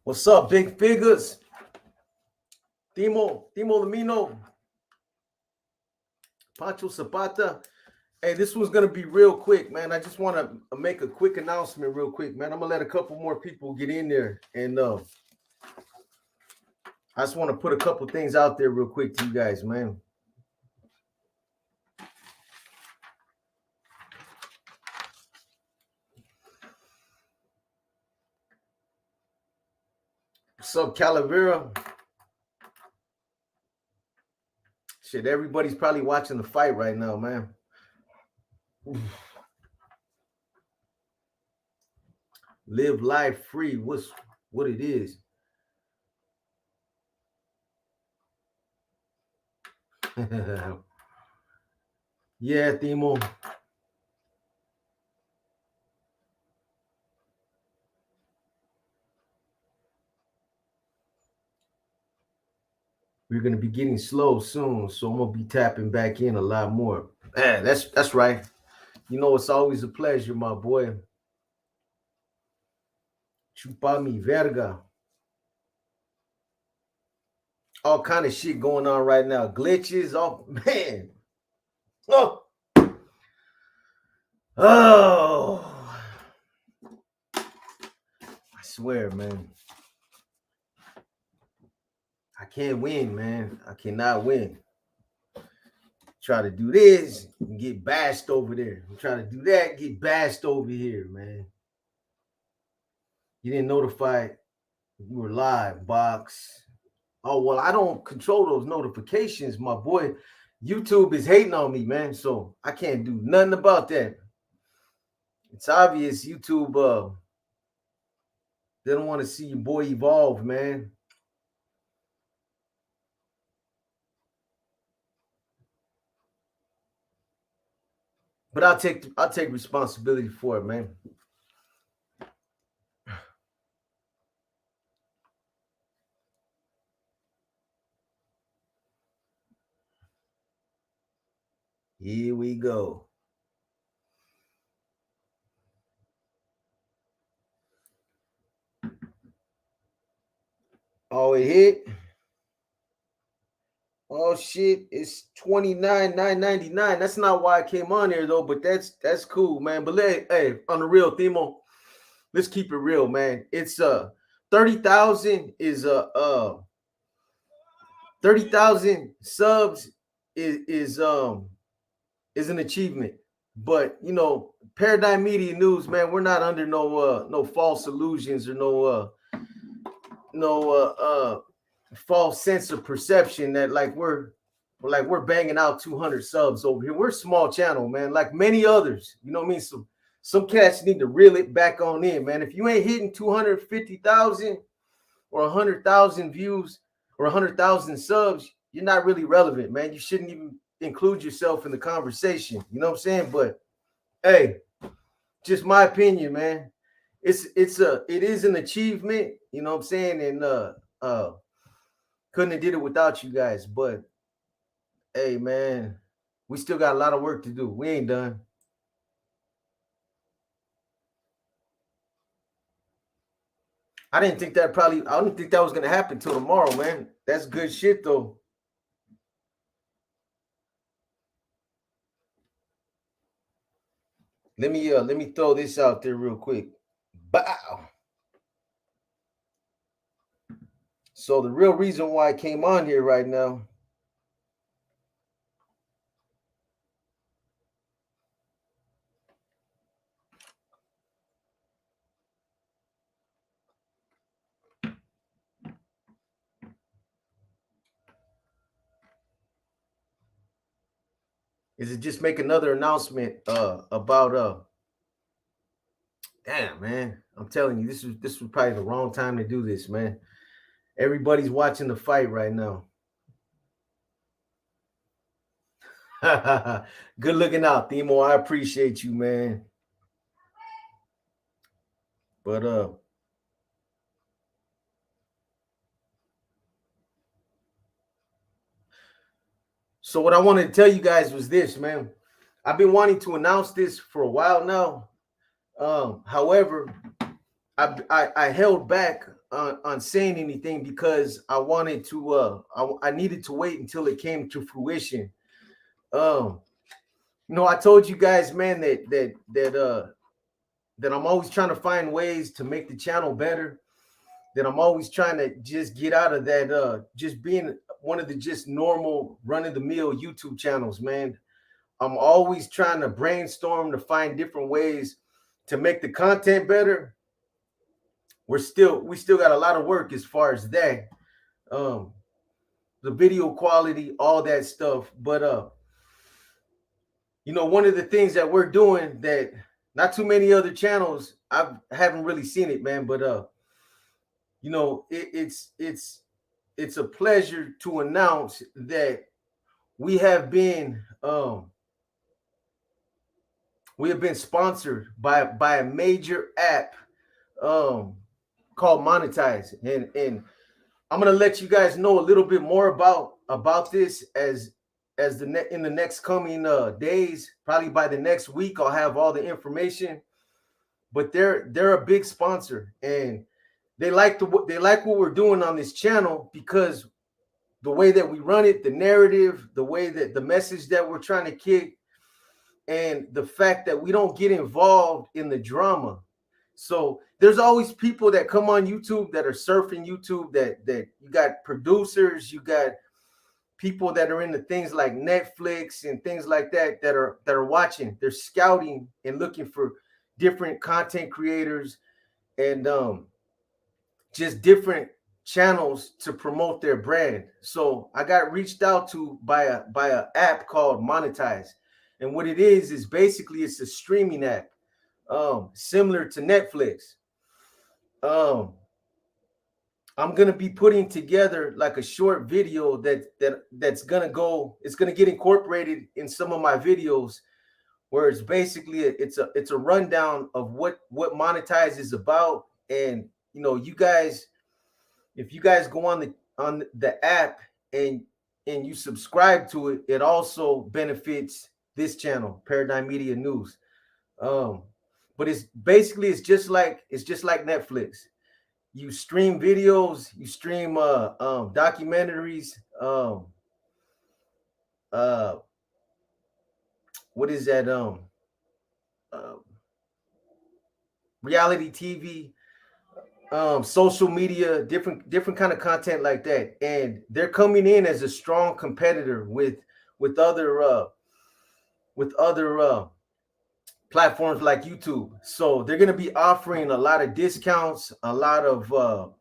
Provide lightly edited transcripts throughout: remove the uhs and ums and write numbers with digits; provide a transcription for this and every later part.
What's up, big figures? Timo Lamino, Pancho Zapata. Hey, this one's gonna be real quick, man. I just want to make a quick announcement real quick, man. I'm gonna let a couple more people get in there, and I just want to put a couple things out there real quick to you guys, man. What's up, Calavera? Shit, everybody's probably watching the fight right now, man. Live life free. What it is? Yeah, Timo. We're gonna be getting slow soon, so I'm gonna be tapping back in a lot more. Man, that's right. You know, it's always a pleasure, my boy. Chupa mi verga. All kind of shit going on right now. Glitches, oh man. Oh, I swear, man. I can't win, man. I cannot win. Try to do this and get bashed over there. I'm trying to do that, get bashed over here, man. You didn't notify you were live, box. Oh, well, I don't control those notifications, my boy. YouTube is hating on me, man. So I can't do nothing about that. It's obvious YouTube they don't want to see your boy evolve, man. But I'll take responsibility for it, man. Here we go. Oh, it hit. Oh shit, it's $29,999. That's not why I came on here though, but that's cool, man. But hey, on the real, Timo, let's keep it real, man. It's 30,000 is 30,000 subs is an achievement. But you know, Paradigm Media News, man, we're not under no false illusions or no false sense of perception that like we're banging out 200 subs over here. We're a small channel, man, like many others. You know what I mean? Some cats need to reel it back on in, man. If you ain't hitting 250,000 or 100,000 views or 100,000 subs, you're not really relevant, man. You shouldn't even include yourself in the conversation. You know what I'm saying? But hey, just my opinion, man. It is an achievement, you know what I'm saying? And couldn't have did it without you guys, but hey, man, we still got a lot of work to do. We ain't done. I didn't think that was gonna happen till tomorrow, man. That's good shit though. Let me throw this out there real quick. Bow. So the real reason why I came on here right now. Is it just make another announcement about damn, man. I'm telling you, this was probably the wrong time to do this, man. Everybody's watching the fight right now. Good looking out, Themo. I appreciate you, man. But so what I wanted to tell you guys was this, man. I've been wanting to announce this for a while now. However, I held back on saying anything because I wanted to I needed to wait until it came to fruition. I told you guys, man, that I'm always trying to find ways to make the channel better, that I'm always trying to just get out of that just being one of the just normal run-of-the-mill YouTube channels, man. I'm always trying to brainstorm to find different ways to make the content better. We still got a lot of work as far as that. The video quality, all that stuff. But one of the things that we're doing that not too many other channels, I haven't really seen it, man. But it's a pleasure to announce that we have been sponsored by a major app called Monetize, and I'm gonna let you guys know a little bit more about this in the next coming days. Probably by the next week, I'll have all the information. But they're a big sponsor, and they like what we're doing on this channel because the way that we run it, the narrative, the way that the message that we're trying to kick, and the fact that we don't get involved in the drama. So there's always people that come on YouTube that are surfing YouTube, that you got producers, you got people that are into things like Netflix and things like that are watching. They're scouting and looking for different content creators and just different channels to promote their brand. So I got reached out to by a app called Monetize. And what it is basically it's a streaming app, similar to Netflix. I'm gonna be putting together like a short video that's gonna get incorporated in some of my videos, where it's basically it's a rundown of what Monetize is about. And you guys, if you guys go on the app and you subscribe to it, it also benefits this channel, Paradigm Media News. But it's just like Netflix. You stream videos, you stream documentaries, what is that? Reality TV, social media, different kind of content like that. And they're coming in as a strong competitor with other platforms like YouTube. So they're going to be offering a lot of discounts, a lot of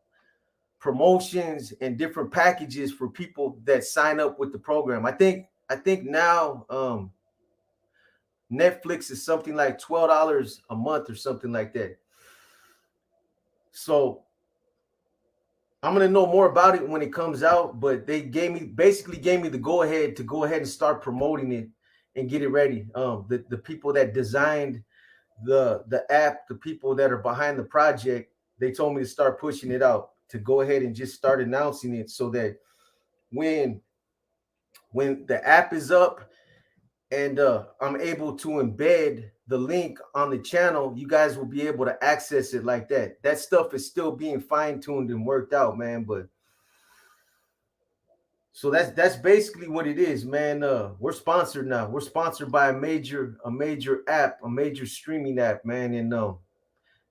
promotions and different packages for people that sign up with the program. I think now Netflix is something like $12 a month or something like that. So I'm going to know more about it when it comes out, but they basically gave me the go ahead and start promoting it and get it ready. The people that designed the app, the people that are behind the project, they told me to start pushing it out, to go ahead and just start announcing it, so that when the app is up and I'm able to embed the link on the channel, you guys will be able to access it like that. That stuff is still being fine-tuned and worked out, man. But so that's basically what it is, man. We're sponsored now. We're sponsored by a major app, a major streaming app, man. And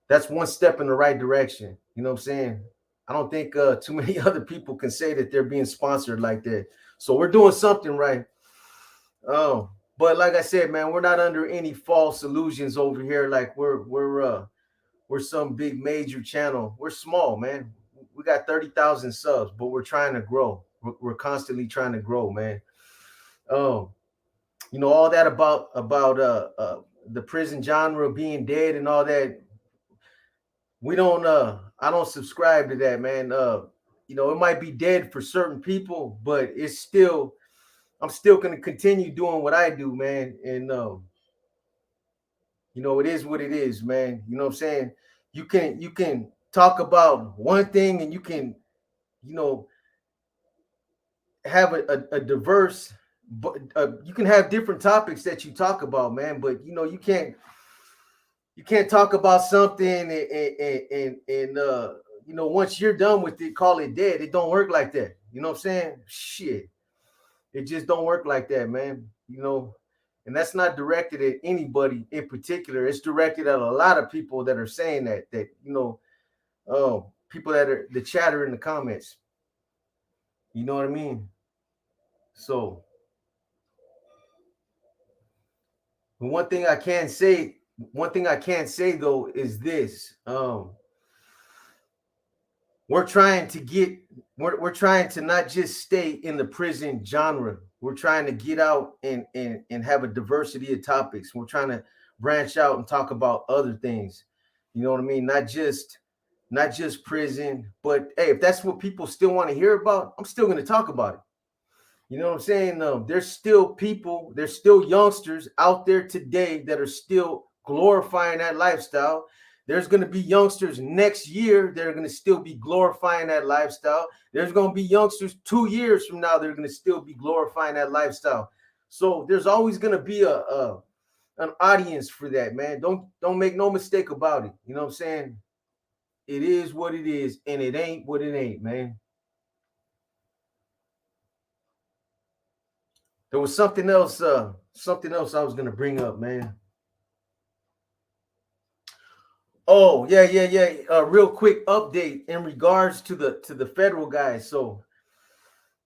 that's one step in the right direction. You know what I'm saying? I don't think too many other people can say that they're being sponsored like that. So we're doing something right. But like I said, man, we're not under any false illusions over here. Like we're some big major channel. We're small, man. We got 30,000 subs, but we're trying to grow. We're constantly trying to grow, man. All that about the prison genre being dead and all that. We don't I don't subscribe to that, man. It might be dead for certain people, but I'm still going to continue doing what I do, man. And it is what it is, man. You know what I'm saying? You can talk about one thing, and you can have a diverse, but you can have different topics that you talk about, man. But you can't talk about something and you know, once you're done with it, call it dead. It don't work like that. You know what I'm saying? Shit. It just don't work like that, man. You know, and that's not directed at anybody in particular. It's directed at a lot of people that are saying that, you know, people that are the chatter in the comments. You know what I mean? So one thing I can't say, though is this. We're trying to get we're trying to not just stay in the prison genre. We're trying to get out and have a diversity of topics. We're trying to branch out and talk about other things. You know what I mean? Not just prison, but hey, if that's what people still want to hear about, I'm still going to talk about it. You know what I'm saying? There's still people, there's still youngsters out there today that are still glorifying that lifestyle. There's going to be youngsters next year that are going to still be glorifying that lifestyle. There's going to be youngsters 2 years from now that are going to still be glorifying that lifestyle. So there's always going to be an audience for that, man. Don't make no mistake about it. You know what I'm saying? It is what it is, and it ain't what it ain't, man. There was something else I was gonna bring up, man. Oh, yeah. Real quick update in regards to the federal guys. So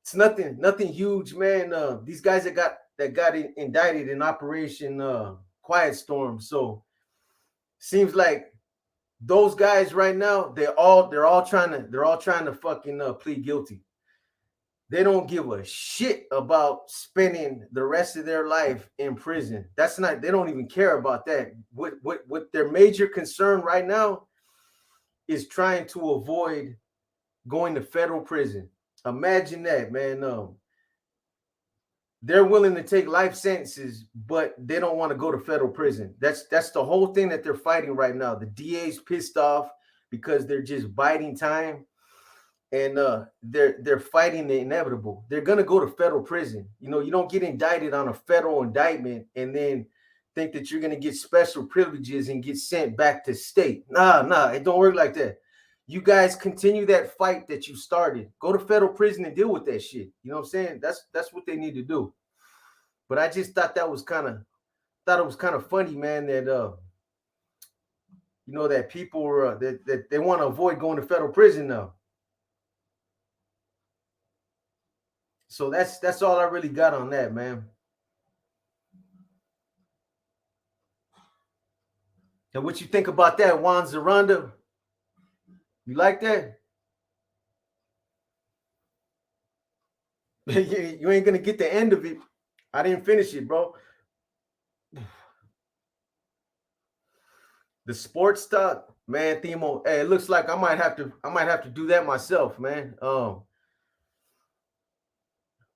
it's nothing huge, man. These guys that got indicted in Operation Quiet Storm. So seems like those guys right now, they're all trying to fucking plead guilty. They don't give a shit about spending the rest of their life in prison. That's not, they don't even care about that. What their major concern right now is trying to avoid going to federal prison. Imagine that, man. They're willing to take life sentences, but they don't want to go to federal prison. That's the whole thing that they're fighting right now. The DA's pissed off because they're just biding time. And they're fighting the inevitable. They're gonna go to federal prison. You know, you don't get indicted on a federal indictment and then think that you're gonna get special privileges and get sent back to state. Nah, it don't work like that. You guys continue that fight that you started. Go to federal prison and deal with that shit. You know what I'm saying? That's what they need to do. But I just thought it was kind of funny, man, that you know, that people were that they want to avoid going to federal prison now. So that's all I really got on that, man. And what you think about that, Juan Zaranda? You like that? You ain't gonna get the end of it. I didn't finish it, bro. The sports stuff, man, Themo. Hey, it looks like I might have to do that myself, man.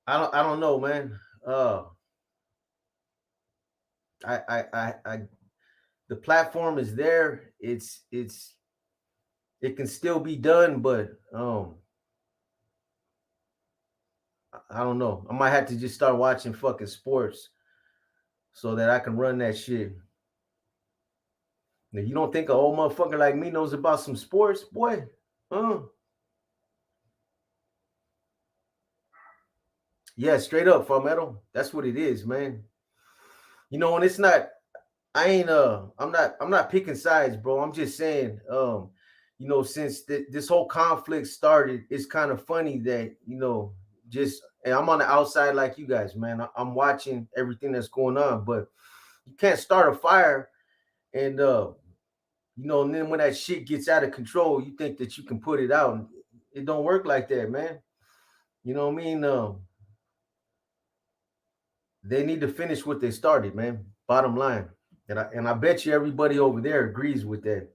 I don't know, man. I the platform is there. It can still be done, but I don't know. I might have to just start watching fucking sports so that I can run that shit. Now, you don't think an old motherfucker like me knows about some sports, boy? Yeah, straight up, Farmetto. That's what it is, man. You know, and it's not. I'm not picking sides, bro. I'm just saying, you know, since this whole conflict started, it's kind of funny that, you know, just, and I'm on the outside like you guys, man. I'm watching everything that's going on, but you can't start a fire and you know, and then when that shit gets out of control, you think that you can put it out. It don't work like that, man. You know what I mean? They need to finish what they started, man. Bottom line. And I bet you everybody over there agrees with that.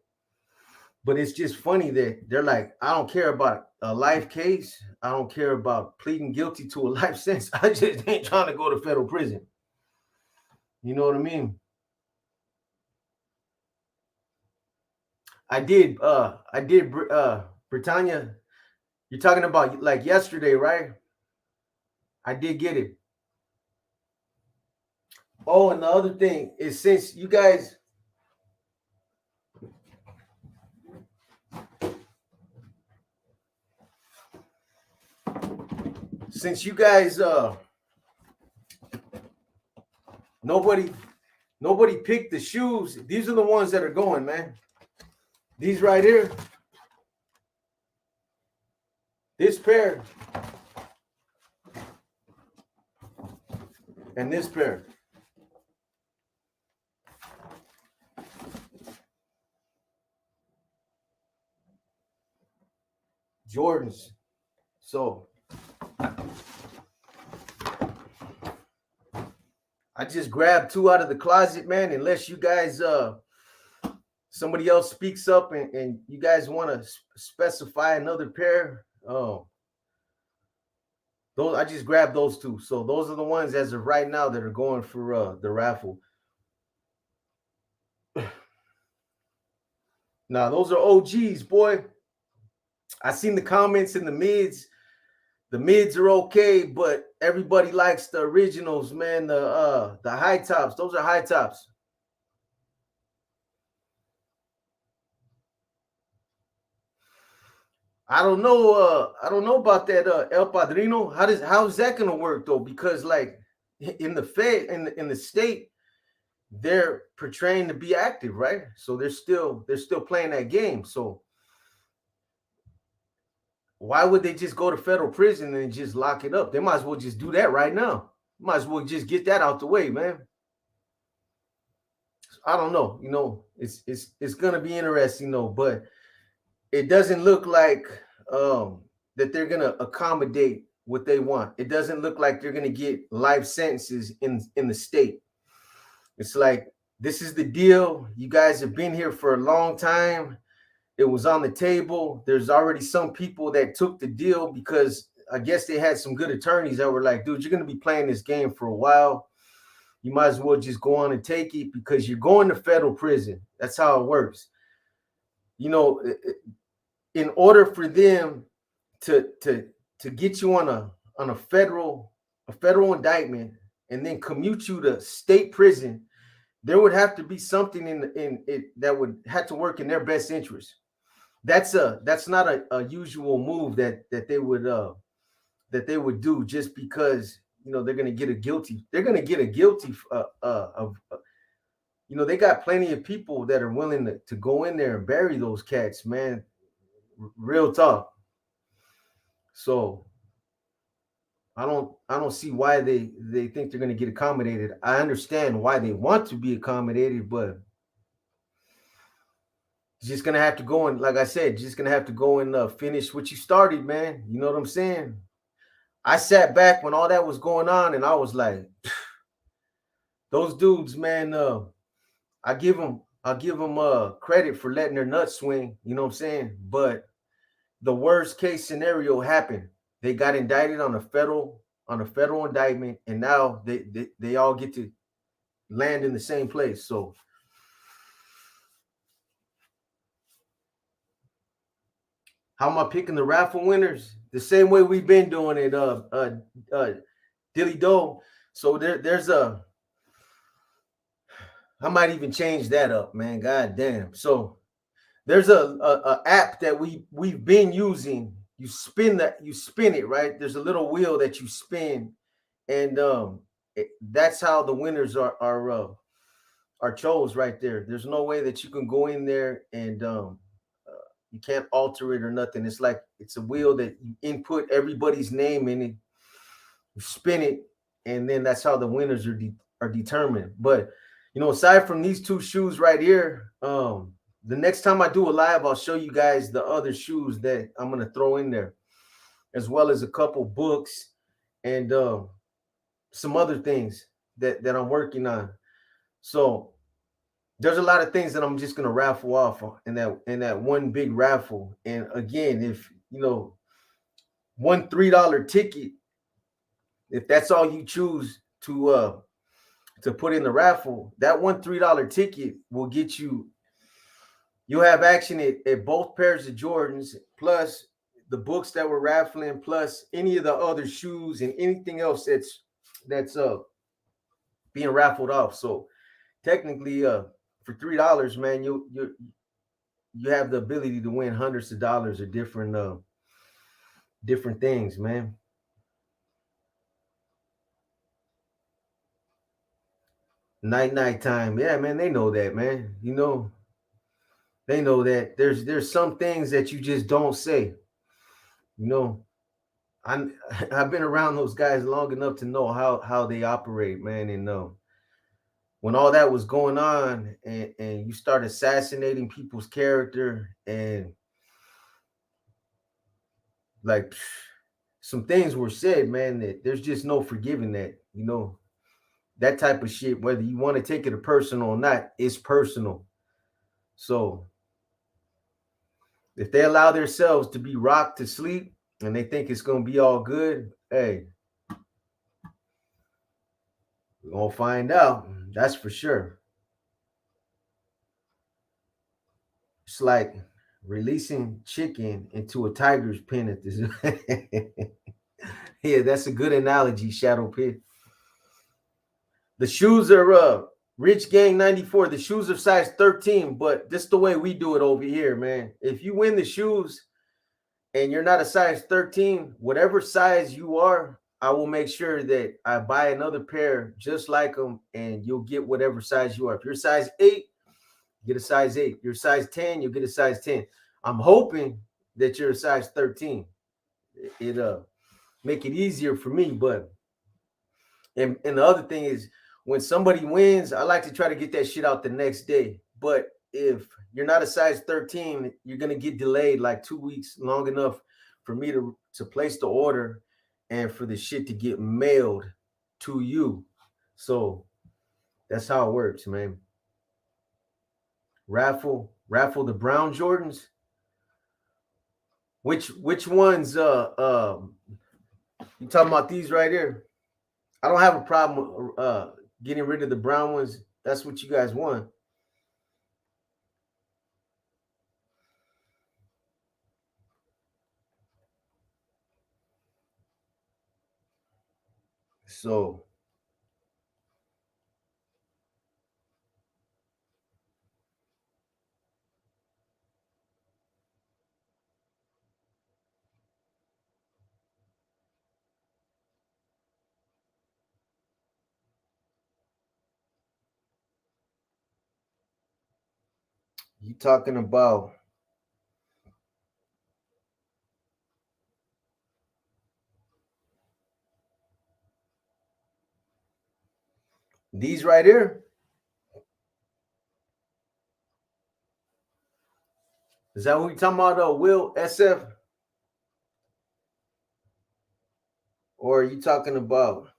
But it's just funny that they're like, I don't care about a life case. I don't care about pleading guilty to a life sentence. I just ain't trying to go to federal prison. You know what I mean? I did Britannia. You're talking about like yesterday, right? I did get it. Oh, and the other thing is, since you guys since you guys nobody picked the shoes, these are the ones that are going, man. These right here. This pair and this pair. Jordans. So I just grabbed two out of the closet, man. Unless you guys somebody else speaks up and you guys want to specify another pair. Oh, those I just grabbed those two. So those are the ones as of right now that are going for the raffle. Now those are OGs, boy. I seen the comments in the mids. The mids are okay, but everybody likes the originals, man. The high tops. Those are high tops. I don't know about that El Padrino. How's that gonna work though? Because like in the Fed in the state, they're portraying to be active, right? So they're still playing that game. So why would they just go to federal prison and just lock it up? They might as well just do that right now. Might as well just get that out the way, man. I don't know. You know, it's gonna be interesting though, but it doesn't look like that they're gonna accommodate what they want. It doesn't look like they're gonna get life sentences in the state. It's like, this is the deal. You guys have been here for a long time. It was on the table. There's already some people that took the deal because I guess they had some good attorneys that were like, dude, you're going to be playing this game for a while. You might as well just go on and take it because you're going to federal prison. That's how it works. You know, in order for them to get you on a federal indictment and then commute you to state prison, there would have to be something in it that would have to work in their best interest. That's not a usual move that they would do just because, you know, they're going to get a guilty. They're going to get a guilty of you know, they got plenty of people that are willing to go in there and bury those cats, man. Real talk. So I don't see why they think they're going to get accommodated. I understand why they want to be accommodated, but just gonna have to go and, like I said, just gonna have to go and finish what you started, man. You know what I'm saying? I sat back when all that was going on, and I was like, those dudes, man. I'll give them credit for letting their nuts swing. You know what I'm saying? But the worst case scenario happened. They got indicted on a federal indictment, and now they all get to land in the same place. So how am I picking the raffle winners? The same way we've been doing it, Dilly Do. So there's a, I might even change that up, man. God damn. So there's a app that we've been using. You spin it, right? There's a little wheel that you spin, and that's how the winners are chose right there. There's no way that you can go in there and you can't alter it or nothing. It's like it's a wheel that you input everybody's name in it, you spin it, and then that's how the winners are determined. But you know, aside from these two shoes right here, the next time I do a live, I'll show you guys the other shoes that I'm gonna throw in there, as well as a couple books and some other things that I'm working on. So there's a lot of things that I'm just gonna raffle off in that one big raffle. And again, if you know, one $3 ticket, if that's all you choose to put in the raffle, that one $3 ticket will get you. You'll have action at both pairs of Jordans, plus the books that we're raffling, plus any of the other shoes and anything else that's being raffled off. So technically, for $3, man, you have the ability to win hundreds of dollars of different things, man. Night time. Yeah, man, they know that, man. You know, they know that there's some things that you just don't say. You know, I'm I've been around those guys long enough to know how they operate, man. And when all that was going on, and you start assassinating people's character, and like some things were said, man, that there's just no forgiving that. You know, that type of shit, whether you want to take it personal or not, it's personal. So if they allow themselves to be rocked to sleep and they think it's gonna be all good, hey, we're gonna find out. That's for sure. It's like releasing chicken into a tiger's pen at this. Yeah, that's a good analogy, Shadow Pit. The shoes are Rich Gang 94. The shoes are size 13, but this is the way we do it over here, man. If you win the shoes and you're not a size 13, whatever size you are, I will make sure that I buy another pair just like them, and you'll get whatever size you are. If you're size 8, get a size 8. You're size 10, you'll get a size 10. I'm hoping that you're a size 13. It make it easier for me, but and the other thing is, when somebody wins, I like to try to get that shit out the next day. But if you're not a size 13, you're gonna get delayed like 2 weeks, long enough for me to place the order and for the shit to get mailed to you. So that's how it works, man. Raffle the Brown Jordans. Which ones you talking about, these right here? I don't have a problem getting rid of the brown ones. That's what you guys want. So you talking about these right here? Is that what we talking about? Will SF, or are you talking about?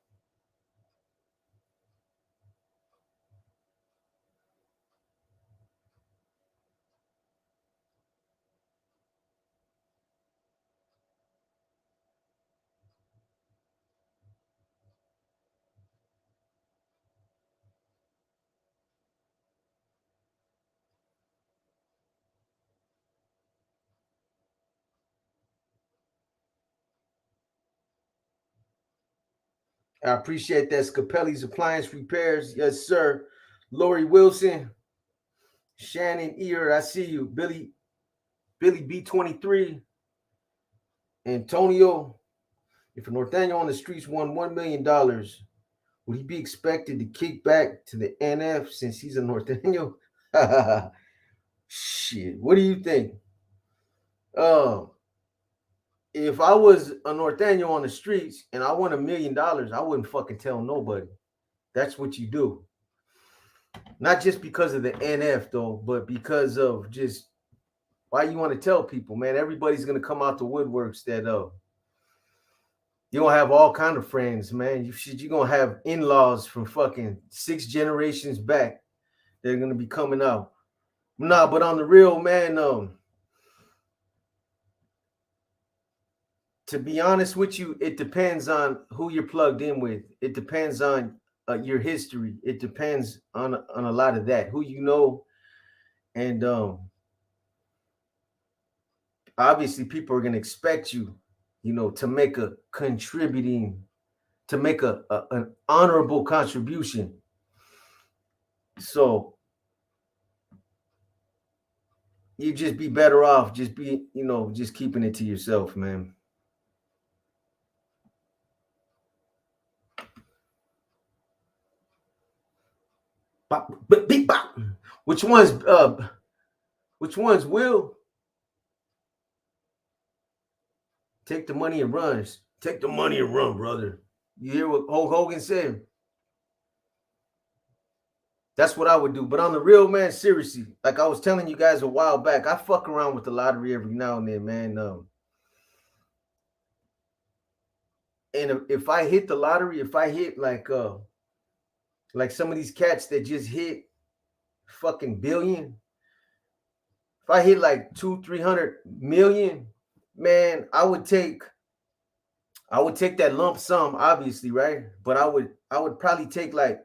I appreciate that. Scapelli's Appliance Repairs, yes sir. Lori Wilson, Shannon Ear, I see you. Billy B23, Antonio. If a Northaniel on the streets won $1 million, would he be expected to kick back to the NF since he's a Northaniel? Shit, what do you think? Um, if I was a Northaniel on the streets and I won $1 million, I wouldn't fucking tell nobody. That's what you do. Not just because of the NF though, but because of just why you want to tell people, man. Everybody's gonna come out the woodworks that you gonna have all kind of friends, man. You gonna have in-laws from fucking 6 generations back. They're gonna be coming out. Nah, but on the real, man, to be honest with you, it depends on who you're plugged in with. It depends on your history. It depends on a lot of that, who you know, and obviously people are gonna expect you, you know, to make a contributing, to make an honorable contribution. So you just be better off just be, you know, just keeping it to yourself, man. Bop, bop, beep, bop. Which ones will take the money and runs? Take the money and run, brother. You hear what Hulk Hogan said? That's what I would do. But on the real, man, seriously, like I was telling you guys a while back, I fuck around with the lottery every now and then, man. And if I hit the lottery, if I hit like some of these cats that just hit fucking billion, if I hit like 200-300 million, man, I would take that lump sum, obviously, right? But I would probably take like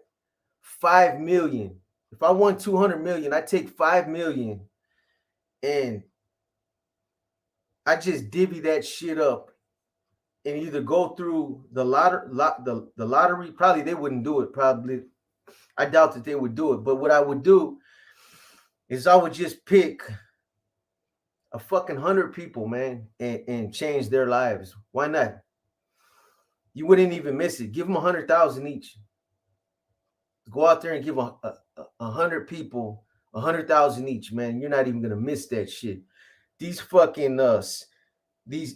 5 million. If I won 200 million, I take 5 million and I just divvy that shit up and either go through the lottery. Probably they wouldn't do it. Probably I doubt that they would do it. But what I would do is I would just pick a fucking 100 people, man, and change their lives. Why not? You wouldn't even miss it. Give them 100,000 each. Go out there and give a 100 people 100,000 each, man. You're not even gonna miss that shit. These fucking these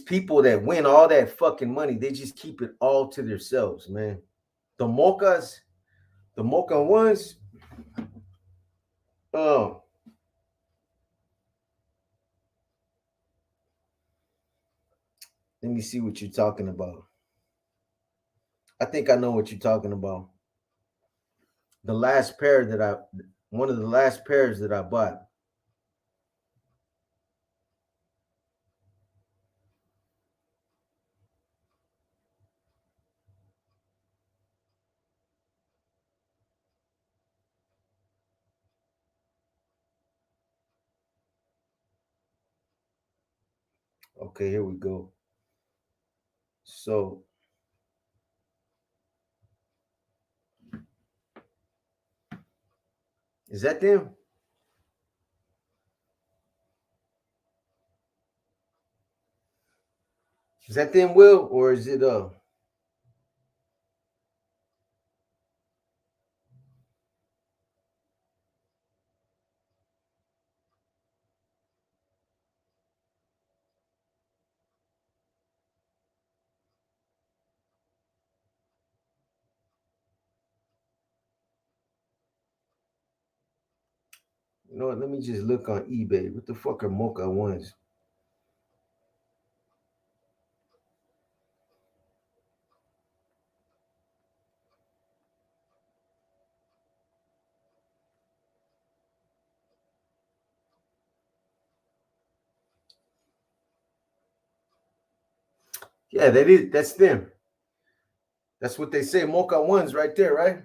people that win all that fucking money, they just keep it all to themselves, man. The mocha ones, oh. Let me see what you're talking about. I think I know what you're talking about. One of the last pairs that I bought. Okay, here we go. So is that them? Is that them, Will, or is it you know what? Let me just look on eBay. What the fuck are mocha ones? Yeah, that's them. That's what they say. Mocha ones right there, right?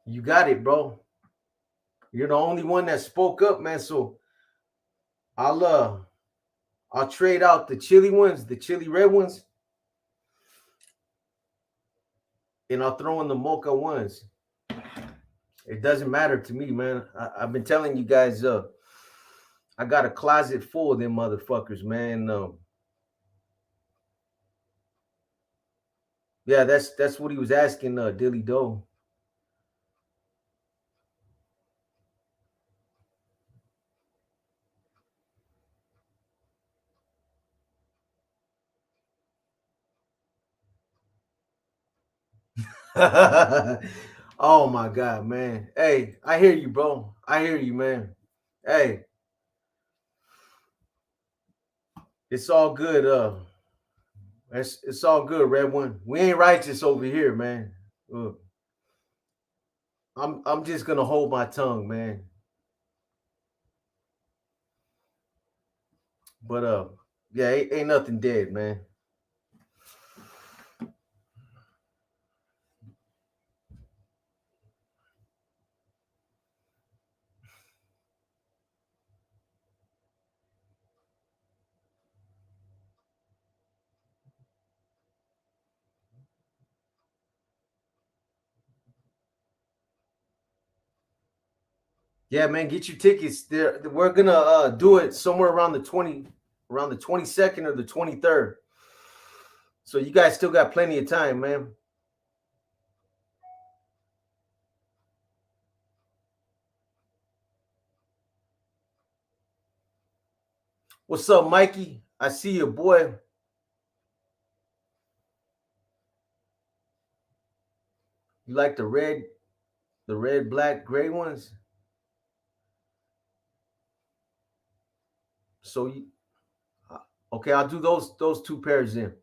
You got it, bro. You're the only one that spoke up, man. So I'll uh I'll trade out the chili ones, the chili red ones, and I'll throw in the mocha ones. It doesn't matter to me, man. I've been telling you guys, I got a closet full of them motherfuckers, man. Yeah, that's what he was asking, Dilly Doe. Oh my god, man. Hey, I hear you, bro. I hear you, man. Hey, it's all good. It's all good, Red One. We ain't righteous over here, man. Look, I'm just gonna hold my tongue, man. But yeah, ain't nothing dead, man. Yeah, man, get your tickets. There, we're gonna do it somewhere around the 22nd or the 23rd. So you guys still got plenty of time, man. What's up, Mikey? I see you, boy. You like the red, black, gray ones? So you okay, I'll do those two pairs then.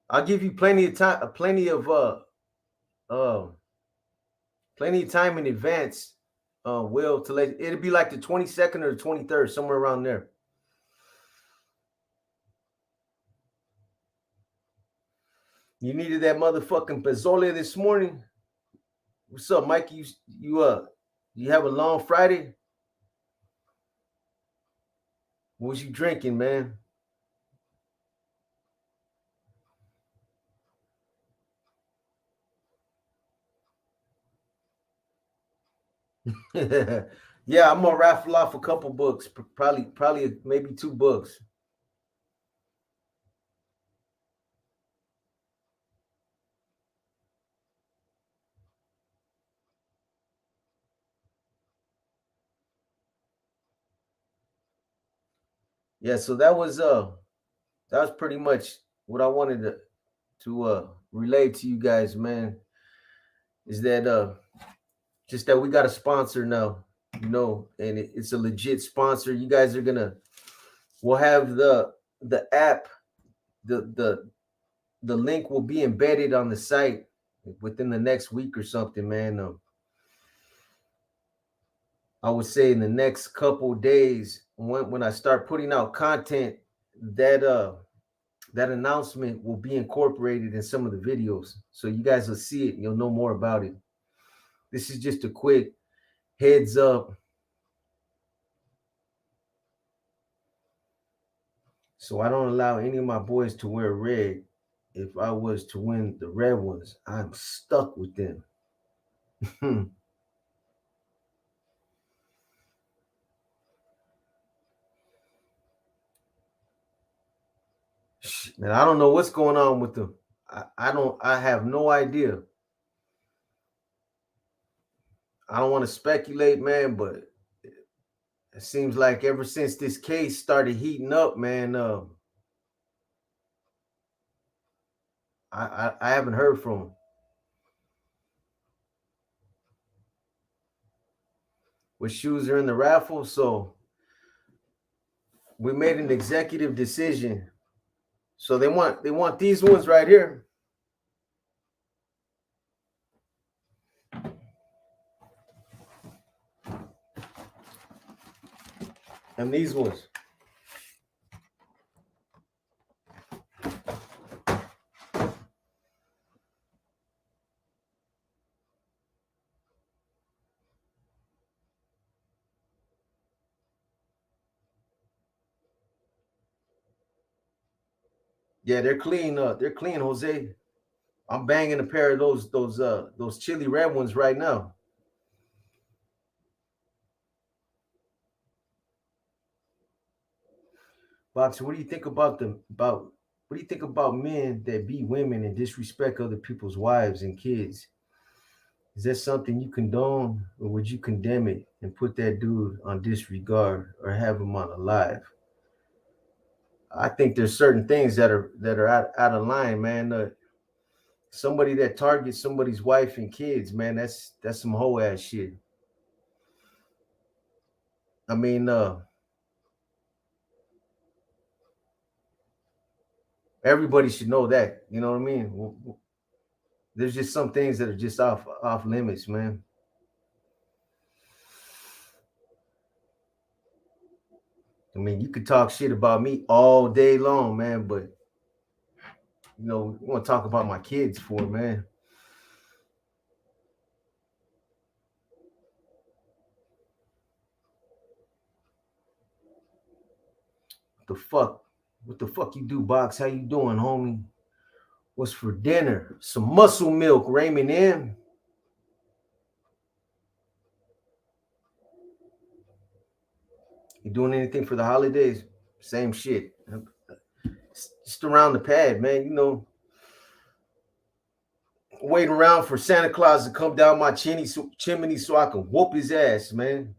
I'll give you plenty of time, uh plenty of time in advance, Will, to let it'll be like the 22nd or the 23rd, somewhere around there. You needed that motherfucking pozole this morning. What's up, Mikey? You have a long Friday? What was you drinking, man? Yeah, I'm gonna raffle off a couple books, probably maybe 2 books. Yeah, so that was pretty much what I wanted to relay to you guys, man. Is that just that we got a sponsor now, and it's a legit sponsor. You guys are gonna we'll have the app, the the link will be embedded on the site within the next week or something, man. I would say in the next couple days, when I start putting out content, that that announcement will be incorporated in some of the videos, so you guys will see it. You'll know more about it. This is just a quick heads up, so I don't allow any of my boys to wear red. If I was to win the red ones, I'm stuck with them. Man, I don't know what's going on with them. I have no idea. I don't want to speculate, man, but it seems like ever since this case started heating up, man, I haven't heard from them. What shoes are in the raffle? So we made an executive decision. So they want these ones right here. And these ones. Yeah, they're clean. They're clean, Jose. I'm banging a pair of those chili red ones right now. Boxer, what do you think about what do you think about men that beat women and disrespect other people's wives and kids? Is that something you condone, or would you condemn it and put that dude on disregard or have him on alive? I think there's certain things that are out of line, man. Somebody that targets somebody's wife and kids, man, that's some whole ass shit. I mean, everybody should know that. You know what I mean? There's just some things that are just off limits, man. I mean, you could talk shit about me all day long, man, but we want to talk about my kids for, man. The fuck? What the fuck you do, Box? How you doing, homie? What's for dinner? Some muscle milk, Raymond M. You doing anything for the holidays? Same shit. just around the pad, man. You know, waiting around for Santa Claus to come down my chimney so I can whoop his ass, man.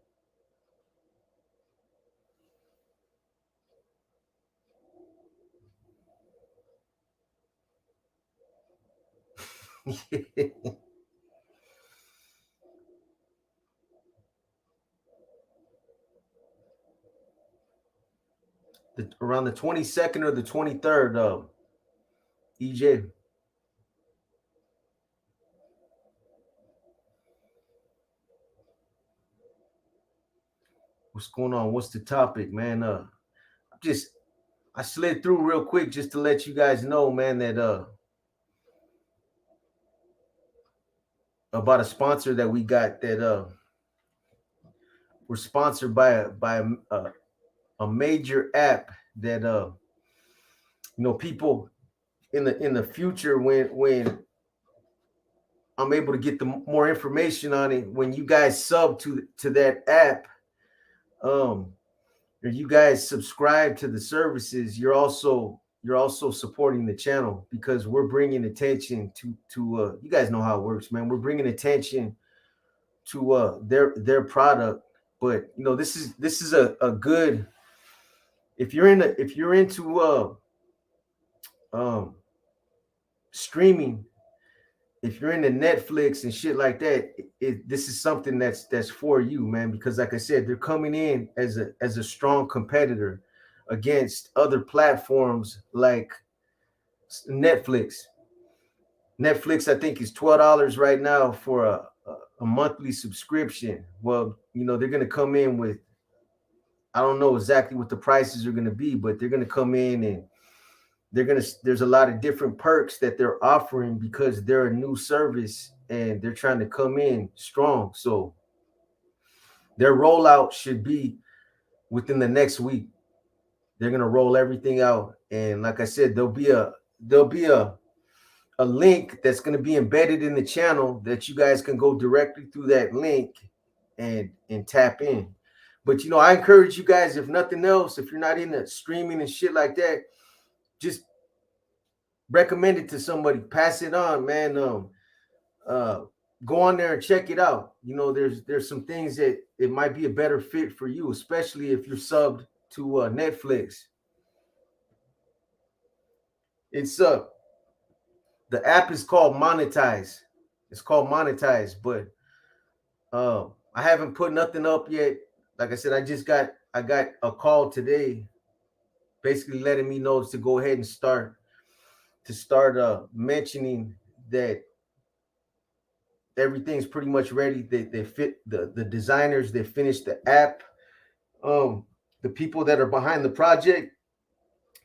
Around the 22nd or the 23rd, EJ. What's going on? What's the topic, man? Just I slid through real quick just to let you guys know, man, that about a sponsor that we got that we're sponsored by a major app that you know, people in the future when I'm able to get the more information on it, when you guys sub to that app, or you guys subscribe to the services, you're also supporting the channel, because we're bringing attention to you guys know how it works, man. We're bringing attention to their product. But you know, this is a good, if you're into um streaming, if you're into Netflix and shit like that, this is something that's for you, man. Because like I said, they're coming in as a strong competitor against other platforms like Netflix. Netflix, I think, is $12 right now for a monthly subscription. Well, you know, they're gonna come in with, I don't know exactly what the prices are gonna be, but they're gonna come in and there's a lot of different perks that they're offering because they're a new service and they're trying to come in strong. So their rollout should be within the next week. They're gonna roll everything out, and like I said, there'll be a link that's gonna be embedded in the channel that you guys can go directly through that link and tap in. But you know, I encourage you guys, if nothing else, if you're not into streaming and shit like that, just recommend it to somebody, pass it on, man. Uh, go on there and check it out. You know, there's some things that it might be a better fit for you, especially if you're subbed to Netflix. It's the app is called Monetize. It's called Monetize, but I haven't put nothing up yet. Like I said, I got a call today, basically letting me know to go ahead and start mentioning that everything's pretty much ready. They fit the designers, they finished the app. The people that are behind the project,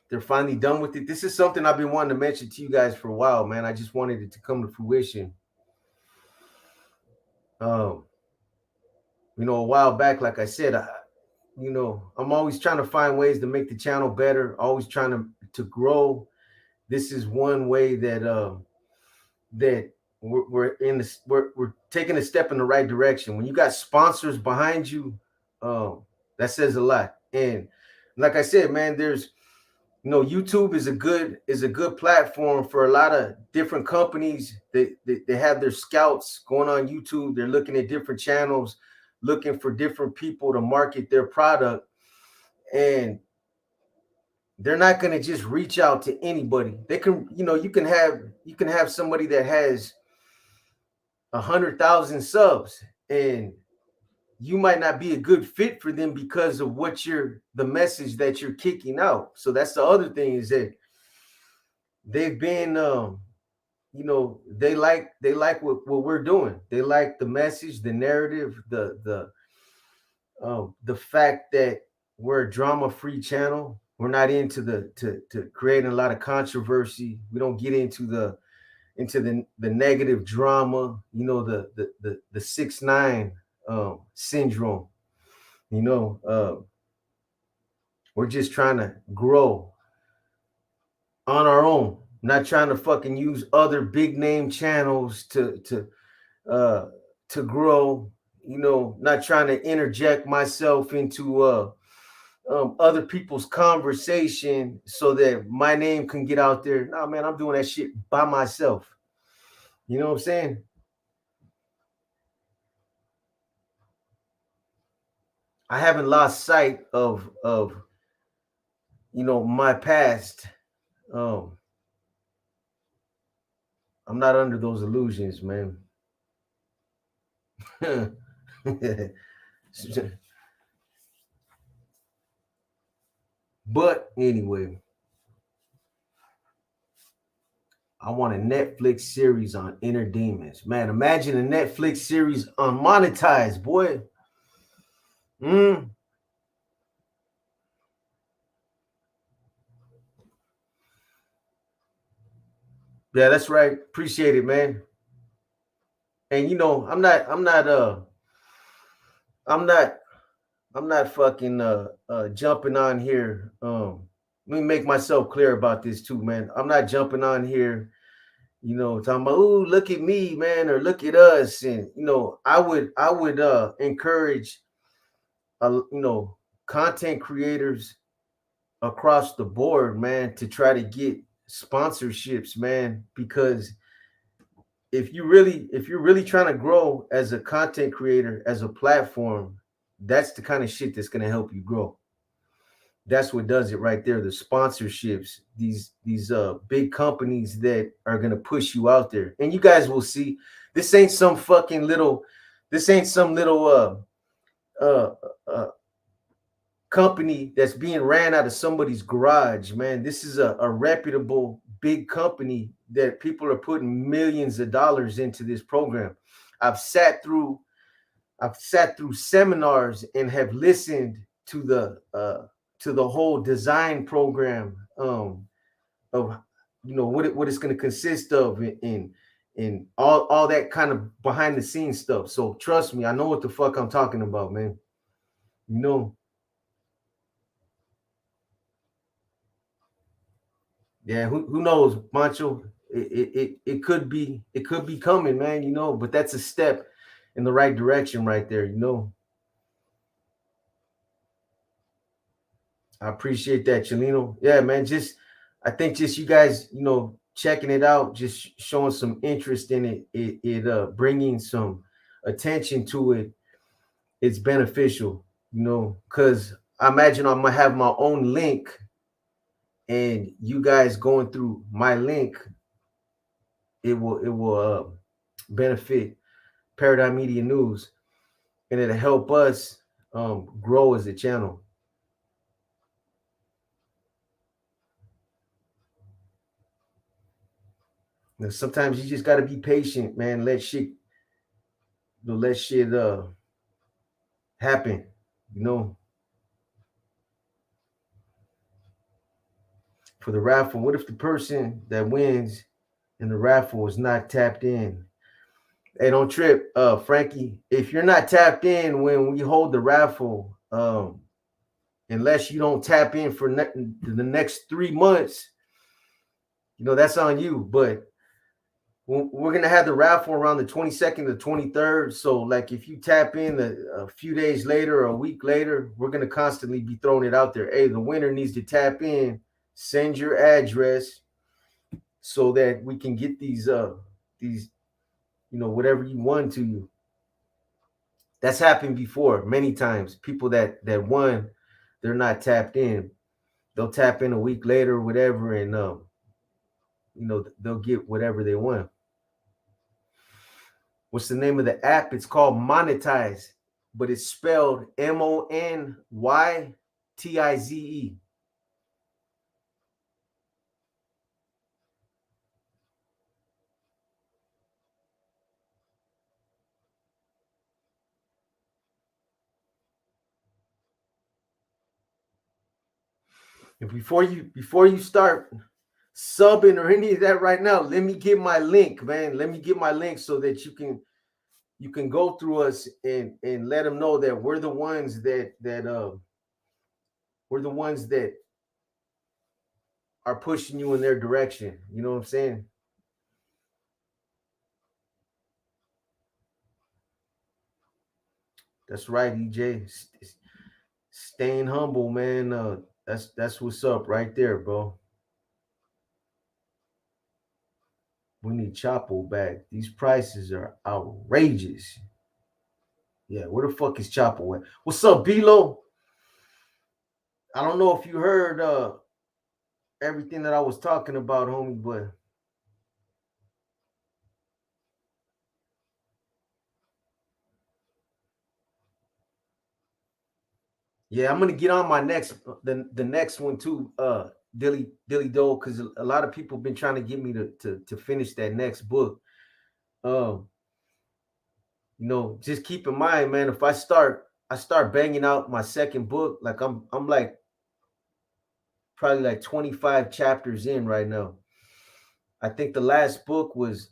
they're finally done with it. This is something I've been wanting to mention to you guys for a while, man. I just wanted it to come to fruition. Um, you know, a while back, like I said, you know, I'm always trying to find ways to make the channel better, always trying to grow. This is one way that that we're taking a step in the right direction. When you got sponsors behind you, that says a lot. And like I said, man, there's, you know, YouTube is a good platform for a lot of different companies. They have their scouts going on YouTube. They're looking at different channels, looking for different people to market their product, and they're not going to just reach out to anybody. They can, you know, you can have somebody that has 100,000 subs, and you might not be a good fit for them because of the message that you're kicking out. So that's the other thing, is that they've been you know, they like what we're doing. They like the message, the narrative, the fact that we're a drama-free channel. We're not into to creating a lot of controversy. We don't get into the negative drama, you know, the 6ix9ine syndrome. You know, we're just trying to grow on our own, not trying to fucking use other big name channels to grow. You know, not trying to interject myself into other people's conversation so that my name can get out there. Nah, man, I'm doing that shit by myself. You know what I'm saying? I haven't lost sight of my past. Um, I'm not under those illusions, man. But anyway, I want a Netflix series on inner demons. Man, imagine a Netflix series on monetized, boy. Mm. Yeah, that's right. Appreciate it, man. And I'm not I'm not fucking jumping on here. Let me make myself clear about this too, man. I'm not jumping on here, talking about, oh, look at me, man, or look at us. And I would encourage content creators across the board, man, to try to get sponsorships, man, because if you're really trying to grow as a content creator, as a platform, that's the kind of shit that's going to help you grow. That's what does it right there. The sponsorships, these big companies that are going to push you out there. And you guys will see, this ain't some fucking little this ain't some little uh uh company that's being ran out of somebody's garage, man. This is a reputable big company that people are putting millions of dollars into this program. I've sat through I've sat through seminars and have listened to the whole design program, of what it's going to consist of, in all that kind of behind the scenes stuff. So trust me, I know what the fuck I'm talking about, man. You know, yeah, who knows, Mancho? It could be coming, man. But that's a step in the right direction, right there. I appreciate that, Chelino. Yeah, man. I think just you guys, checking it out, just showing some interest in it, bringing some attention to it. It's beneficial, because I imagine I'm gonna have my own link, and you guys going through my link, it will benefit Paradigm Media News, and it'll help us grow as a channel. Now, sometimes you just got to be patient, man. Let shit happen, you know. For the raffle, what if the person that wins in the raffle is not tapped in? Hey, don't trip, Frankie. If you're not tapped in when we hold the raffle, unless you don't tap in for the next 3 months, that's on you. But we're gonna have the raffle around the 22nd to 23rd. So, like, if you tap in a few days later or a week later, we're gonna constantly be throwing it out there. Hey, the winner needs to tap in. Send your address so that we can get these whatever you won to you. That's happened before many times. People that won, they're not tapped in. They'll tap in a week later or whatever, and they'll get whatever they want. What's the name of the app? It's called Monetize, but it's spelled Monytize. And before you start subbing or any of that right now, let me get my link, man. Let me get my link so that you can go through us and let them know that we're the ones that are pushing you in their direction. You know what I'm saying? That's right, EJ. Staying humble, man. That's what's up right there, bro. We need Chapo back. These prices are outrageous. Yeah, where the fuck is Chapo at? What's up, Bilo? I don't know if you heard everything that I was talking about, homie, but yeah, I'm gonna get on my next the next one too, Dilly Doe, because a lot of people been trying to get me to finish that next book. Um, just keep in mind, man, if I start banging out my second book, like I'm like probably like 25 chapters in right now. I think the last book was,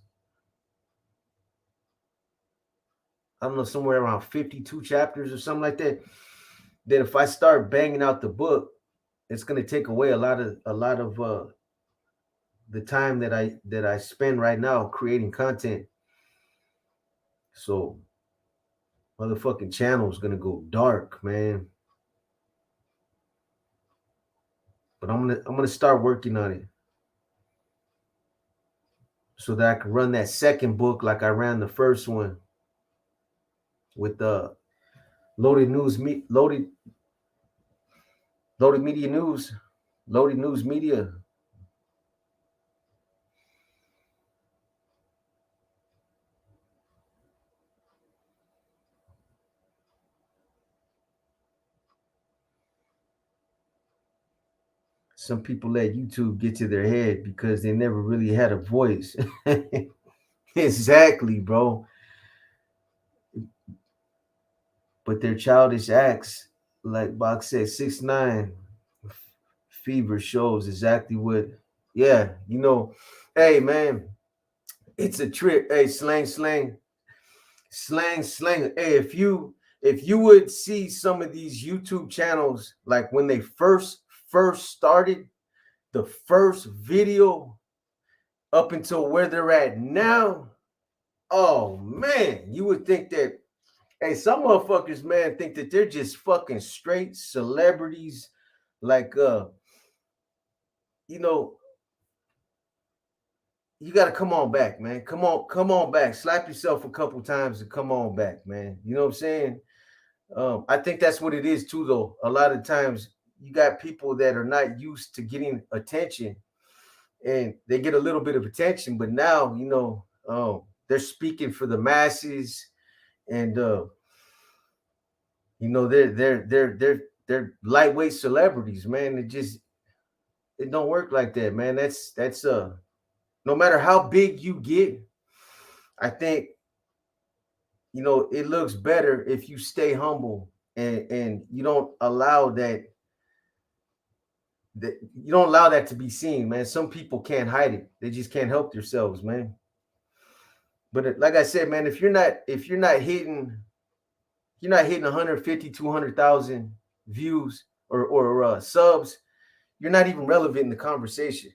I don't know, somewhere around 52 chapters or something like that. Then if I start banging out the book, it's gonna take away a lot of the time that I spend right now creating content. So motherfucking channel is gonna go dark, man. But I'm gonna start working on it so that I can run that second book like I ran the first one with loaded news me loaded media news, loaded news media. Some people let YouTube get to their head because they never really had a voice. Exactly, bro. But their childish acts, like Box said, 6ix9ine fever shows exactly what. Yeah, hey man, it's a trip. Hey, slang. Hey, if you would see some of these YouTube channels, like when they first started, the first video up until where they're at now, oh man, you would think that, hey, some motherfuckers, man, think that they're just fucking straight celebrities. Like, you know, you got to come on back, man. Come on back. Slap yourself a couple times and come on back, man. You know what I'm saying? I think that's what it is too, though. A lot of times, you got people that are not used to getting attention, and they get a little bit of attention, but now, they're speaking for the masses, and they're lightweight celebrities, man. It don't work like that, man. That's no matter how big you get, I think it looks better if you stay humble, and you don't allow that to be seen, man. Some people can't hide it. They just can't help themselves, man. But like I said, man, if you're not hitting 150, 200,000 views or subs, you're not even relevant in the conversation.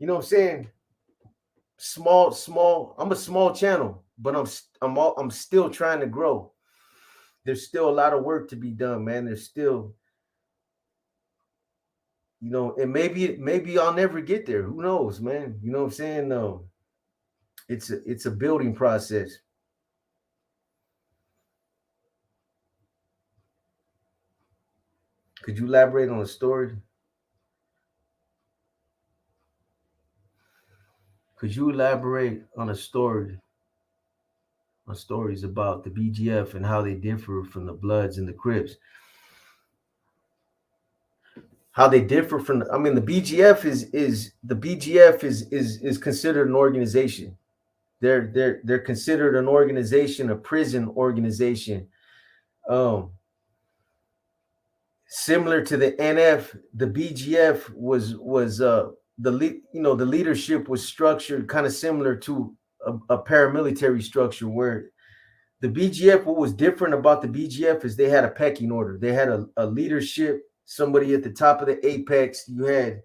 You know what I'm saying? Small. I'm a small channel, but I'm still trying to grow. There's still a lot of work to be done, man. There's still, and maybe I'll never get there. Who knows, man? You know what I'm saying? No, it's a building process. Could you elaborate on a story? Could you elaborate on a story on stories about the BGF and how they differ from the Bloods and the Crips? How they differ from I mean, the BGF is considered an organization. They're considered an organization, a prison organization. Um, Similar to the NF, the BGF was the leadership was structured kind of similar to a paramilitary structure, where the BGF, what was different about the BGF is they had a pecking order. They had a leadership, somebody at the top of the apex. You had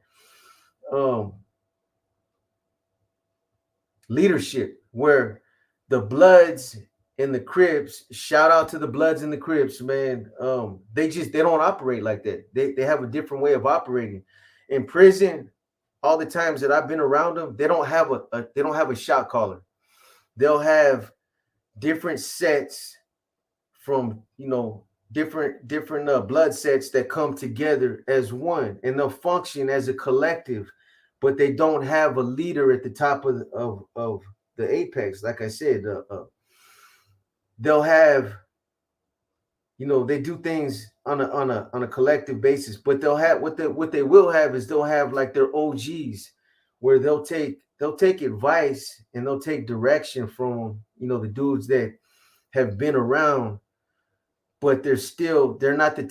leadership, where the Bloods in the Crips, shout out to the Bloods in the Crips, man. They don't operate like that. They have a different way of operating. In prison, all the times that I've been around them, they don't have they don't have a shot caller. They'll have different sets from different blood sets that come together as one, and they'll function as a collective, but they don't have a leader at the top of the apex. Like I said, they'll have, they do things on a collective basis, but they'll have what they will have is they'll have like their OGs, where they'll take advice and they'll take direction from the dudes that have been around, but they're not the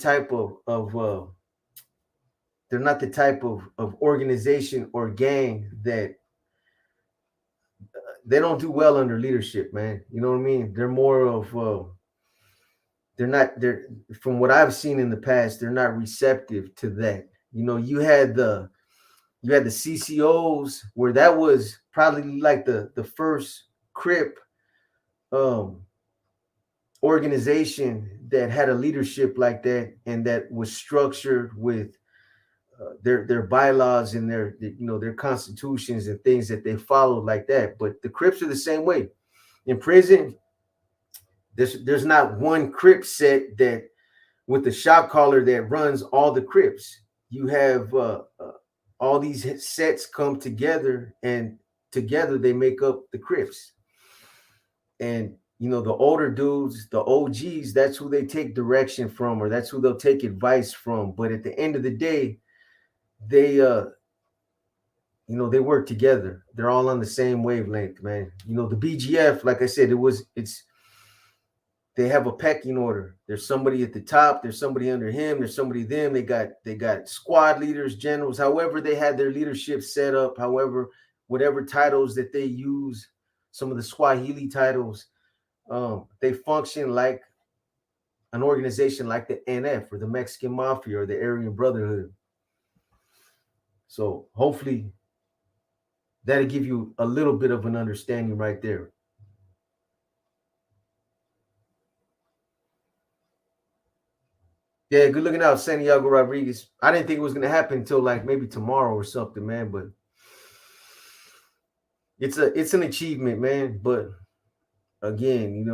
type of organization or gang that they don't do well under leadership, man. You know what I mean? They're more of they're from what I've seen in the past, they're not receptive to that. You had the CCOs, where that was probably like the first Crip um organization that had a leadership like that, and that was structured with their bylaws and their constitutions and things that they followed like that. But the Crips are the same way. In prison, there's not one Crip set that with the shot caller that runs all the Crips. You have all these sets come together, and together they make up the Crips. And the older dudes, the OGs, that's who they take direction from, or that's who they'll take advice from. But at the end of the day, they they work together. They're all on the same wavelength, man. The BGF, like I said, they have a pecking order. There's somebody at the top, there's somebody under him, there's somebody them. They got squad leaders, generals, however they had their leadership set up, however, whatever titles that they use, some of the Swahili titles, they function like an organization like the NF or the Mexican Mafia or the Aryan Brotherhood. So hopefully that'll give you a little bit of an understanding right there. Yeah, good looking out, Santiago Rodriguez. I didn't think it was going to happen until like maybe tomorrow or something, man. But it's an achievement, man. But again,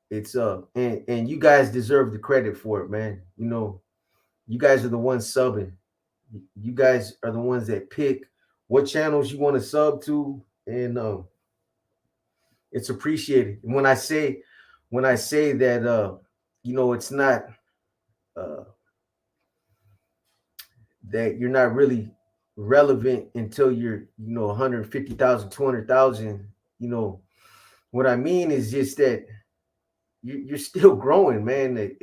it's and you guys deserve the credit for it, man. You guys are the ones subbing. You guys are the ones that pick what channels you want to sub to, and it's appreciated. And when I say that, it's not that you're not really relevant until you're 150,000, 200,000. What I mean is just that you're still growing, man.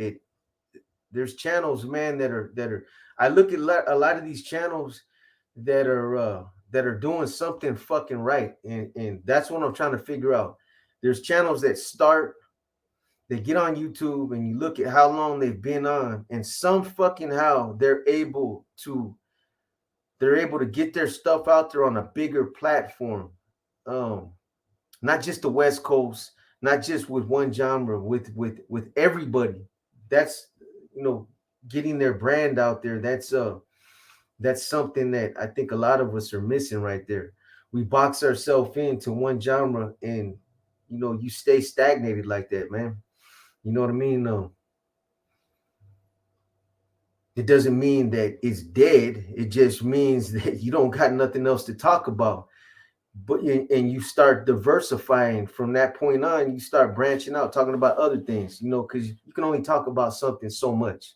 There's channels, man, that are. I look at a lot of these channels that are doing something fucking right, and that's what I'm trying to figure out. There's channels that start, they get on YouTube, and you look at how long they've been on, and some fucking how they're able to get their stuff out there on a bigger platform. Not just the West Coast, not just with one genre, with everybody. That's getting their brand out there. That's something that I think a lot of us are missing right there. We box ourselves into one genre, and you stay stagnated like that, man. You know what I mean? It doesn't mean that it's dead. It just means that you don't got nothing else to talk about. But and you start diversifying from that point on. You start branching out, talking about other things, because you can only talk about something so much.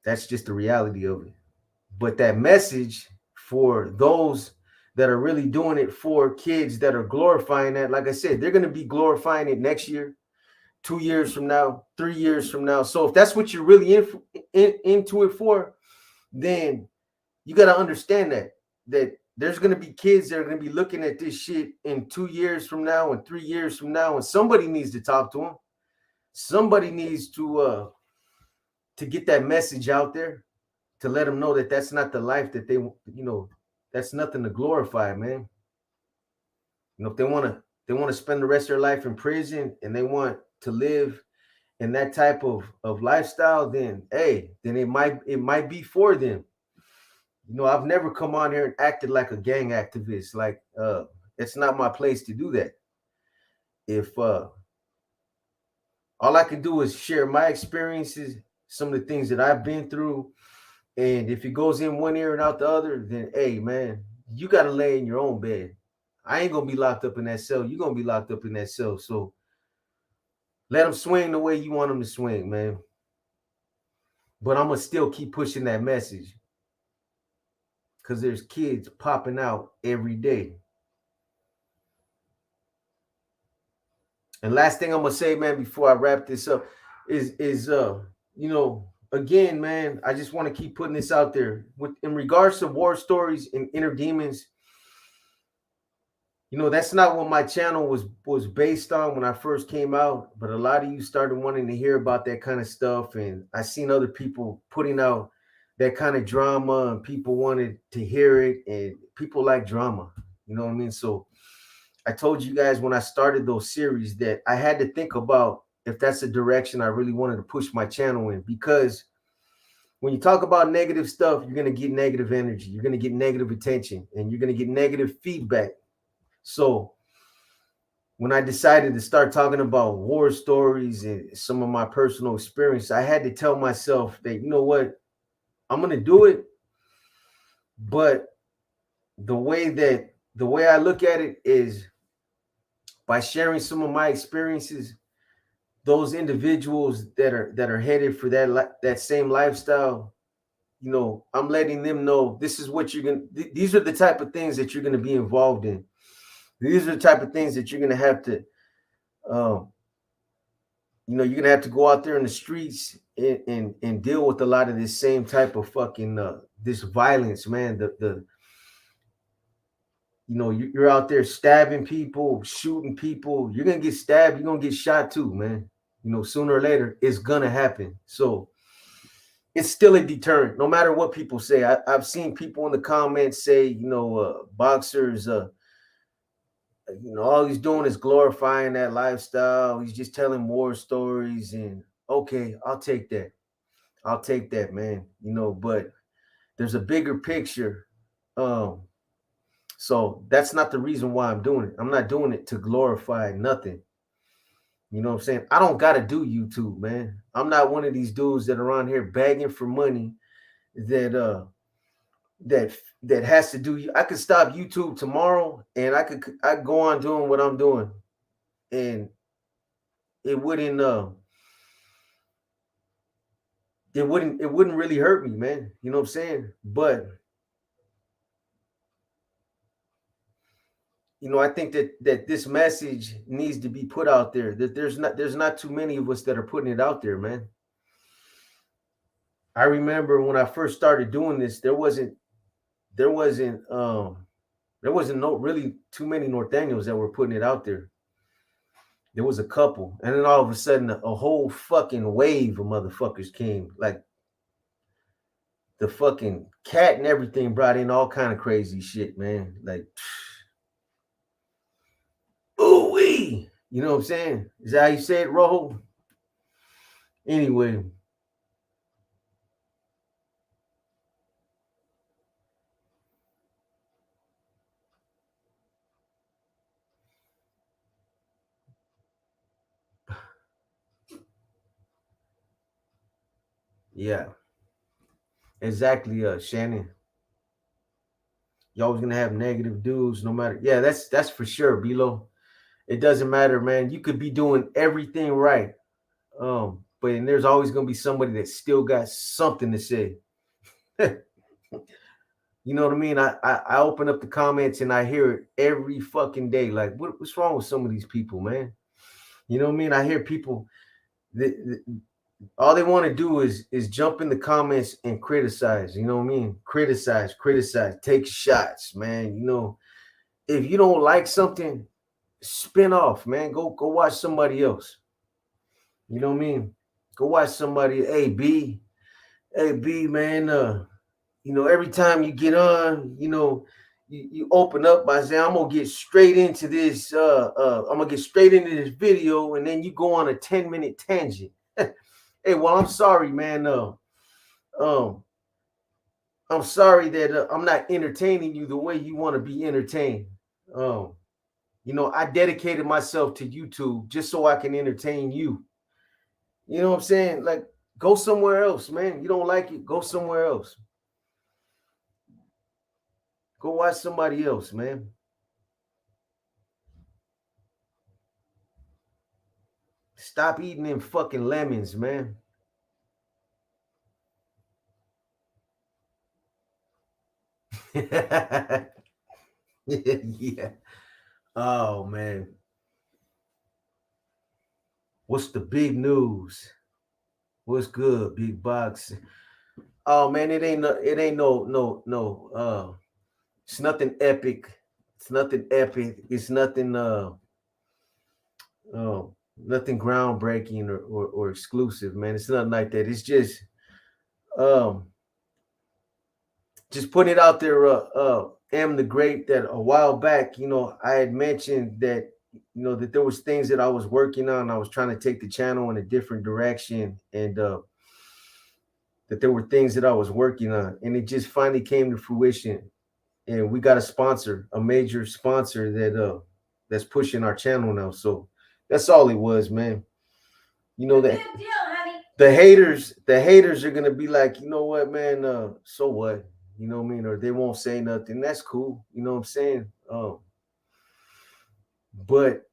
That's just the reality of it. But that message for those that are really doing it, for kids that are glorifying that, like I said, they're going to be glorifying it next year, 2 years from now, 3 years from now. So if that's what you're really into it for, then you got to understand that there's going to be kids that are going to be looking at this shit in 2 years from now and 3 years from now, and somebody needs to talk to them. Somebody needs to get that message out there, to let them know that that's not the life that they, that's nothing to glorify, man. You know, if they want to spend the rest of their life in prison and they want to live in that type of lifestyle, then hey, then it might be for them. You know, I've never come on here and acted like a gang activist. Like, it's not my place to do that. If all I can do is share my experiences, some of the things that I've been through, and if it goes in one ear and out the other, then hey, man, you got to lay in your own bed. I ain't gonna be locked up in that cell. You're gonna be locked up in that cell. So let them swing the way you want them to swing, man. But I'm gonna still keep pushing that message because there's kids popping out every day. And last thing I'm gonna say, man, before I wrap this up, is you know, again, man, I just want to keep putting this out there. With in regards to war stories and inner demons, you know, that's not what my channel was based on when I first came out. But a lot of you started wanting to hear about that kind of stuff, and I seen other people putting out that kind of drama, and people wanted to hear it, and people like drama. You know what I mean? So I told you guys when I started those series that I had to think about if that's the direction I really wanted to push my channel in, because when you talk about negative stuff, you're going to get negative energy, you're going to get negative attention, and you're going to get negative feedback. So when I decided to start talking about war stories and some of my personal experience, I had to tell myself that, you know what, I'm going to do it, but the way I look at it is by sharing some of my experiences. Those individuals that are headed for that same lifestyle, you know, I'm letting them know this is what you're gonna. These are the type of things that you're gonna be involved in. These are the type of things that you're gonna have to, um, you know, you're gonna have to go out there in the streets and deal with a lot of this same type of fucking this violence, man. The you know, you're out there stabbing people, shooting people. You're gonna get stabbed. You're gonna get shot too, man. You know, sooner or later, it's gonna happen. So it's still a deterrent, no matter what people say. I've seen people in the comments say, you know, boxers, you know, all he's doing is glorifying that lifestyle. He's just telling war stories. And okay, I'll take that. I'll take that, man. You know, but there's a bigger picture. Um, so that's not the reason why I'm doing it. I'm not doing it to glorify nothing. You know what I'm saying? I don't gotta do YouTube, man. I'm not one of these dudes that are on here begging for money that that that has to do. I could stop YouTube tomorrow and I go on doing what I'm doing, and it wouldn't it wouldn't really hurt me, man. You know what I'm saying? But you know, I think that this message needs to be put out there. That there's not too many of us that are putting it out there, man. I remember when I first started doing this, there wasn't there wasn't no really too many Norteños that were putting it out there. There was a couple, and then all of a sudden a whole fucking wave of motherfuckers came. Like the fucking cat and everything brought in all kind of crazy shit, man. Like, ooh wee. You know what I'm saying? Is that how you say it, Rojo? Anyway. Yeah, exactly, Shannon. You always gonna have negative dudes, no matter. Yeah, that's for sure, Bilo. It doesn't matter, man. You could be doing everything right, but and there's always gonna be somebody that still got something to say. You know what I mean? I open up the comments and I hear it every fucking day. Like, what's wrong with some of these people, man? You know what I mean? I hear people that all they want to do is jump in the comments and criticize. You know what I mean? Criticize, take shots, man. You know, if you don't like something, spin off, man. Go watch somebody else. You know what I mean? Go watch somebody. Hey B, man. You know, every time you get on, you know, you open up by saying, I'm gonna get straight into this, I'm gonna get straight into this video, and then you go on a 10-minute tangent. Hey, well, I'm sorry, man. Um, I'm sorry that I'm not entertaining you the way you want to be entertained. Um, I dedicated myself to YouTube just so I can entertain you. You know what I'm saying? Like, go somewhere else, man. You don't like it, go somewhere else. Go watch somebody else, man. Stop eating them fucking lemons, man. Yeah. Oh man. What's the big news? What's good, big box? Oh man, it ain't no. It's nothing epic. It's nothing epic. It's nothing nothing groundbreaking or exclusive, man. It's nothing like that. It's um just putting it out there. Am the Great, that a while back, I had mentioned that that there was things that I was working on. I was trying to take the channel in a different direction, and that there were things that I was working on, and it just finally came to fruition. And we got a sponsor, a major sponsor that's pushing our channel now. So that's all it was, man. That the haters are gonna be like, you know what, man, so what? You know what I mean? Or they won't say nothing. That's cool. You know what I'm saying? But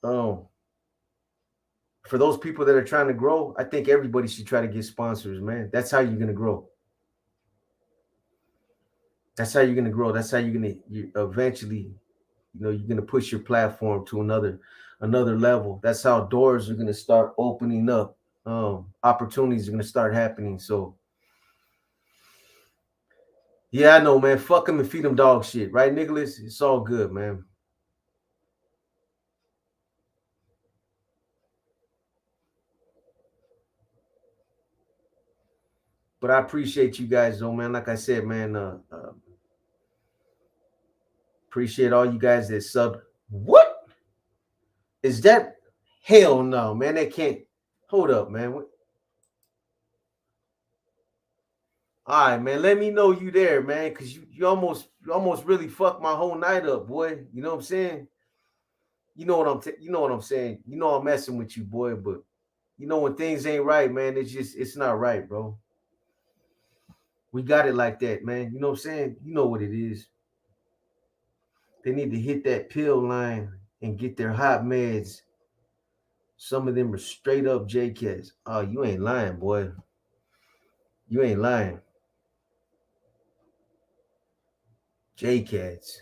for those people that are trying to grow, I think everybody should try to get sponsors, man. That's how you're gonna grow. That's how you're gonna grow. That's how you eventually, you're gonna push your platform to another level. That's how doors are gonna start opening up. Opportunities are gonna start happening. So yeah, I know, man. Fuck them and feed them dog shit, right, Nicholas? It's all good, man. But I appreciate you guys, though, man. Like I said, man, appreciate all you guys that sub. What is that? Hell no, man. They can't. Hold up, man. All right, man. Let me know you there, man, because you almost really fucked my whole night up, boy. You know what I'm saying? You know what I'm saying. I'm messing with you, boy. But when things ain't right, man, it's not right, bro. We got it like that, man. You know what I'm saying? You know what it is. They need to hit that pill line and get their hot meds. Some of them are straight up JKs. Oh, you ain't lying, boy. You ain't lying. JCats.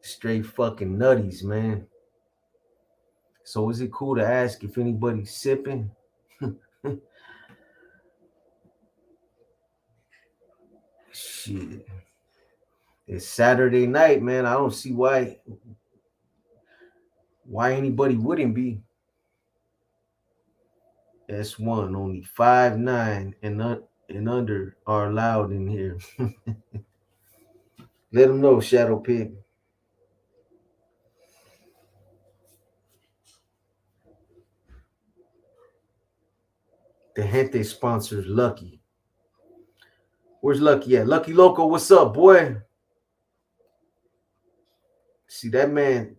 Straight fucking nutties, man. So is it cool to ask if anybody's sipping? Shit. It's Saturday night, man. I don't see why anybody wouldn't be. S1, only 5'9" and under are allowed in here. Let them know, Shadow Pig. The Gente sponsors Lucky. Where's Lucky at? Lucky Loco, what's up, boy? See that man.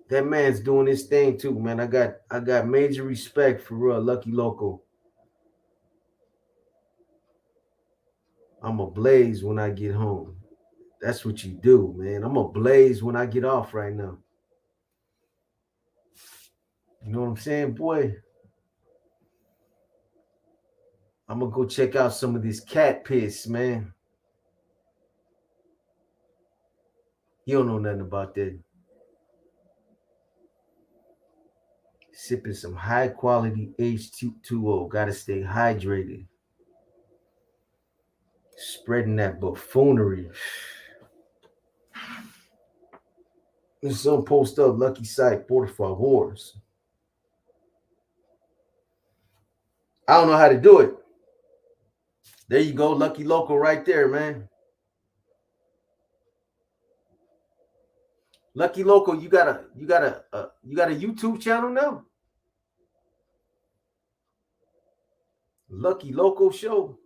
That man's doing his thing too, man. I got major respect for Lucky Loco. I'm a blaze when I get home. That's what you do, man. I'm a blaze when I get off right now. You know what I'm saying, boy? I'm gonna go check out some of this cat piss, man. You don't know nothing about that. Sipping some high quality H2O. Gotta stay hydrated. Spreading that buffoonery. There's some post up lucky site, por favors. I don't know how to do it. There you go, Lucky Local right there, man. Lucky Loco, you got a YouTube channel now? Lucky Loco Show.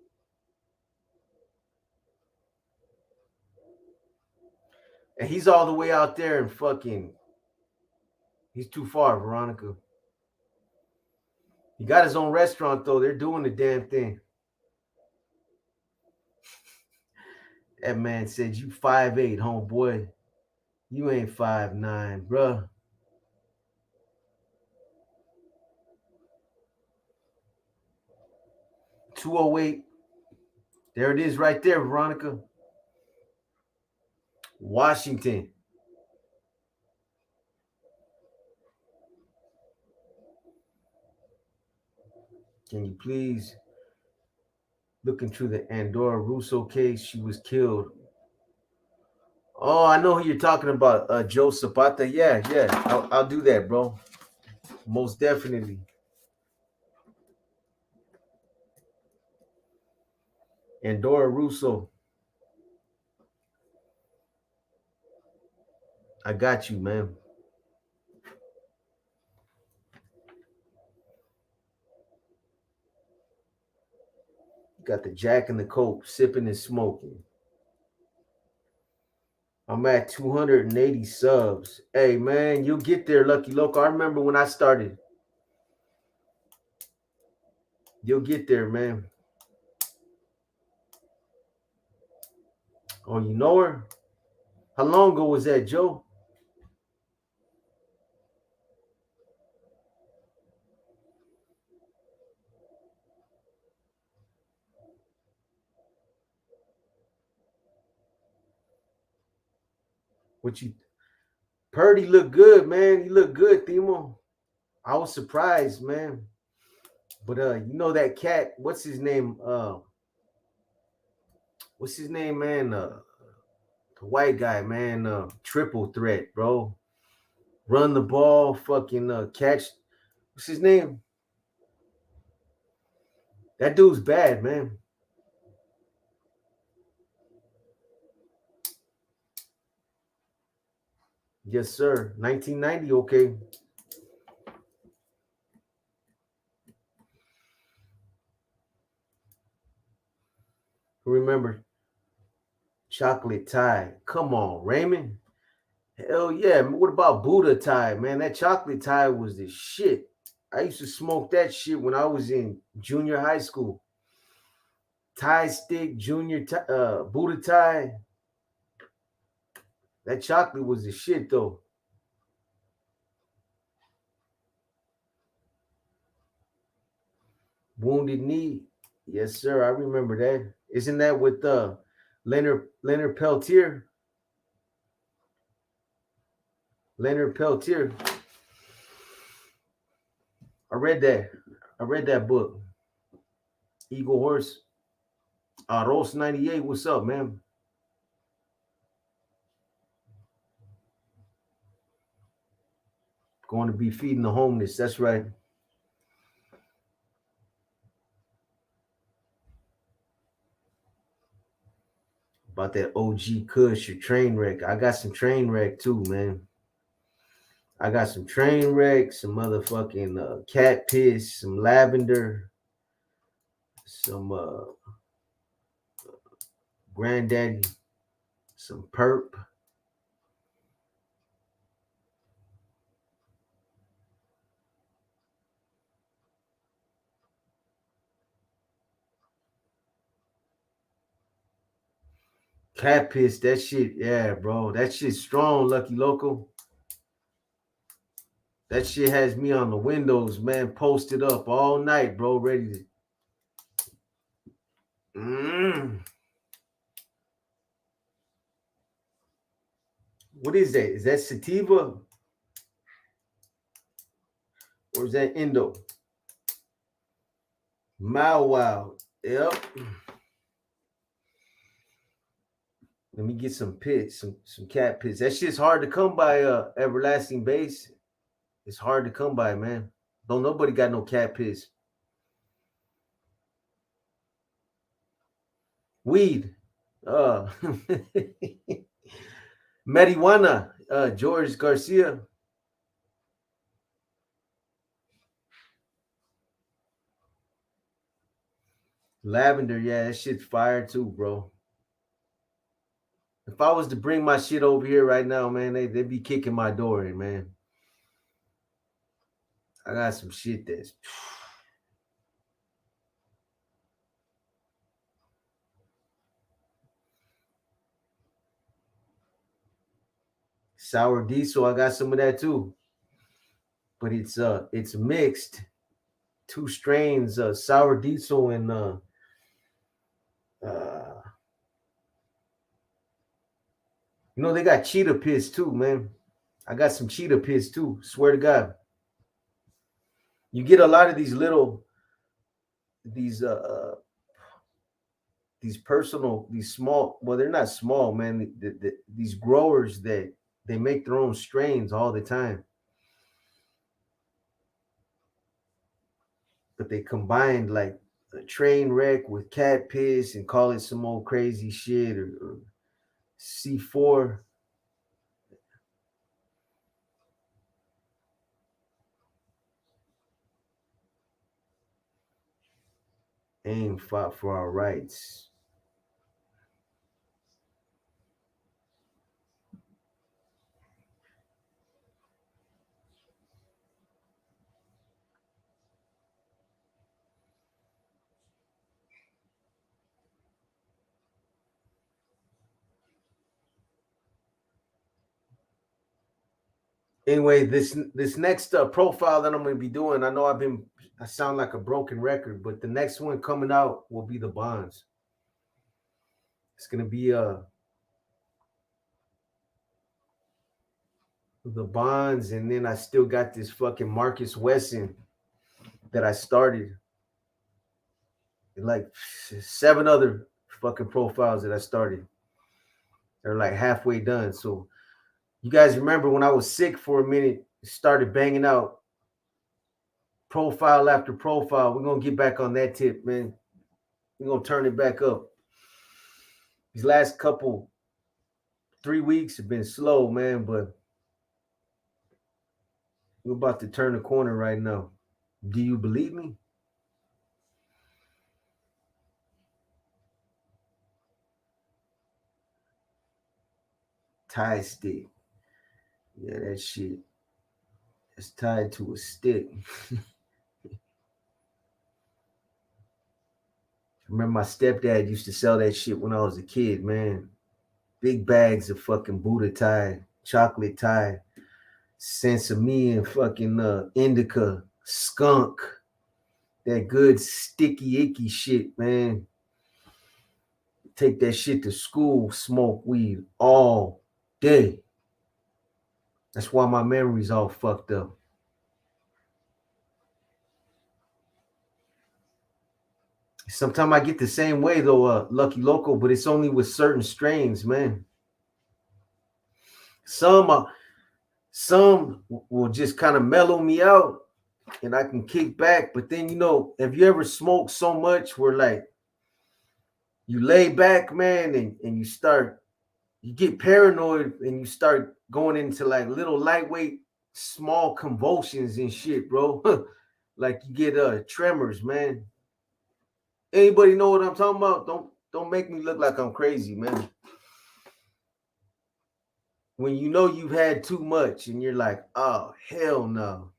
And he's all the way out there and fucking, he's too far, Veronica. He got his own restaurant though. They're doing the damn thing. That man said, you 5'8", homeboy. You ain't 5'9", bruh. $208. There it is right there, Veronica. Washington. Can you please look into the Andorra Russo case? She was killed. Oh, I know who you're talking about, Joe Zapata. Yeah. I'll do that, bro. Most definitely. Andorra Russo. I got you, man. Got the Jack and the Coke, sipping and smoking. I'm at 280 subs. Hey, man, you'll get there, Lucky Loco. I remember when I started. You'll get there, man. Oh, you know her? How long ago was that, Joe? What you... Purdy looked good, man. He looked good, Themo. I was surprised, man. But you know that cat, what's his name? What's his name, man? The white guy, man. Triple threat, bro. Run the ball, fucking catch. What's his name? That dude's bad, man. Yes, sir. 1990, okay. Remember chocolate tie? Come on, Raymond. Hell yeah. What about Buddha tie, man? That chocolate tie was the shit. I used to smoke that shit when I was in junior high school. Tie stick, Buddha tie. That chocolate was the shit, though. Wounded Knee. Yes, sir. I remember that. Isn't that with Leonard Peltier? Leonard Peltier. I read that book. Eagle Horse. Ross 98. What's up, man? Going to be feeding the homeless. That's right. About that OG Kush, your train wreck. I got some train wreck too, man. I got some train wreck, some motherfucking cat piss, some lavender, some granddaddy, some perp. Cat piss, that shit, yeah, bro. That shit's strong, Lucky Loco. That shit has me on the windows, man, posted up all night, bro, ready to. What is that? Is that sativa? Or is that Indo? Wow. Yep. Let me get some pits, some cat pits. That shit's hard to come by, everlasting base. It's hard to come by, man. Don't nobody got no cat piss. Weed. Marijuana. George Garcia. Lavender, yeah, that shit's fire too, bro. If I was to bring my shit over here right now, man, they'd be kicking my door in, man. I got some shit that's sour diesel. I got some of that too, but it's mixed. Two strains, sour diesel and you know they got cheetah piss too, man. I got some cheetah piss too. Swear to God. You get a lot of these little these personal, these small, well, they're not small, man. These growers that they make their own strains all the time, but they combined like a train wreck with cat piss and call it some old crazy shit or C4. Aim fought for our rights. Anyway, this next profile that I'm going to be doing, I sound like a broken record, but the next one coming out will be the bonds. It's going to be the bonds, and then I still got this fucking Marcus Wesson that I started, and like 7 other fucking profiles that I started. They're like halfway done. So you guys remember when I was sick for a minute, started banging out profile after profile. We're gonna get back on that tip, man. We're gonna turn it back up. These last 3 weeks have been slow, man, but we're about to turn the corner right now. Do you believe me? Tie stick. Yeah, that shit. It's tied to a stick. I remember my stepdad used to sell that shit when I was a kid, man. Big bags of fucking Buddha tie, chocolate tie, sesame and fucking indica, skunk. That good sticky icky shit, man. Take that shit to school, smoke weed all day. That's why my memory's all fucked up. Sometimes I get the same way though, Lucky Loco, but it's only with certain strains, man. Some will just kind of mellow me out and I can kick back. But then, have you ever smoked so much where like you lay back, man, and you get paranoid and you start going into like little lightweight, small convulsions and shit, bro. Like you get tremors, man. Anybody know what I'm talking about? Don't make me look like I'm crazy, man. When you know you've had too much and you're like, oh, hell no.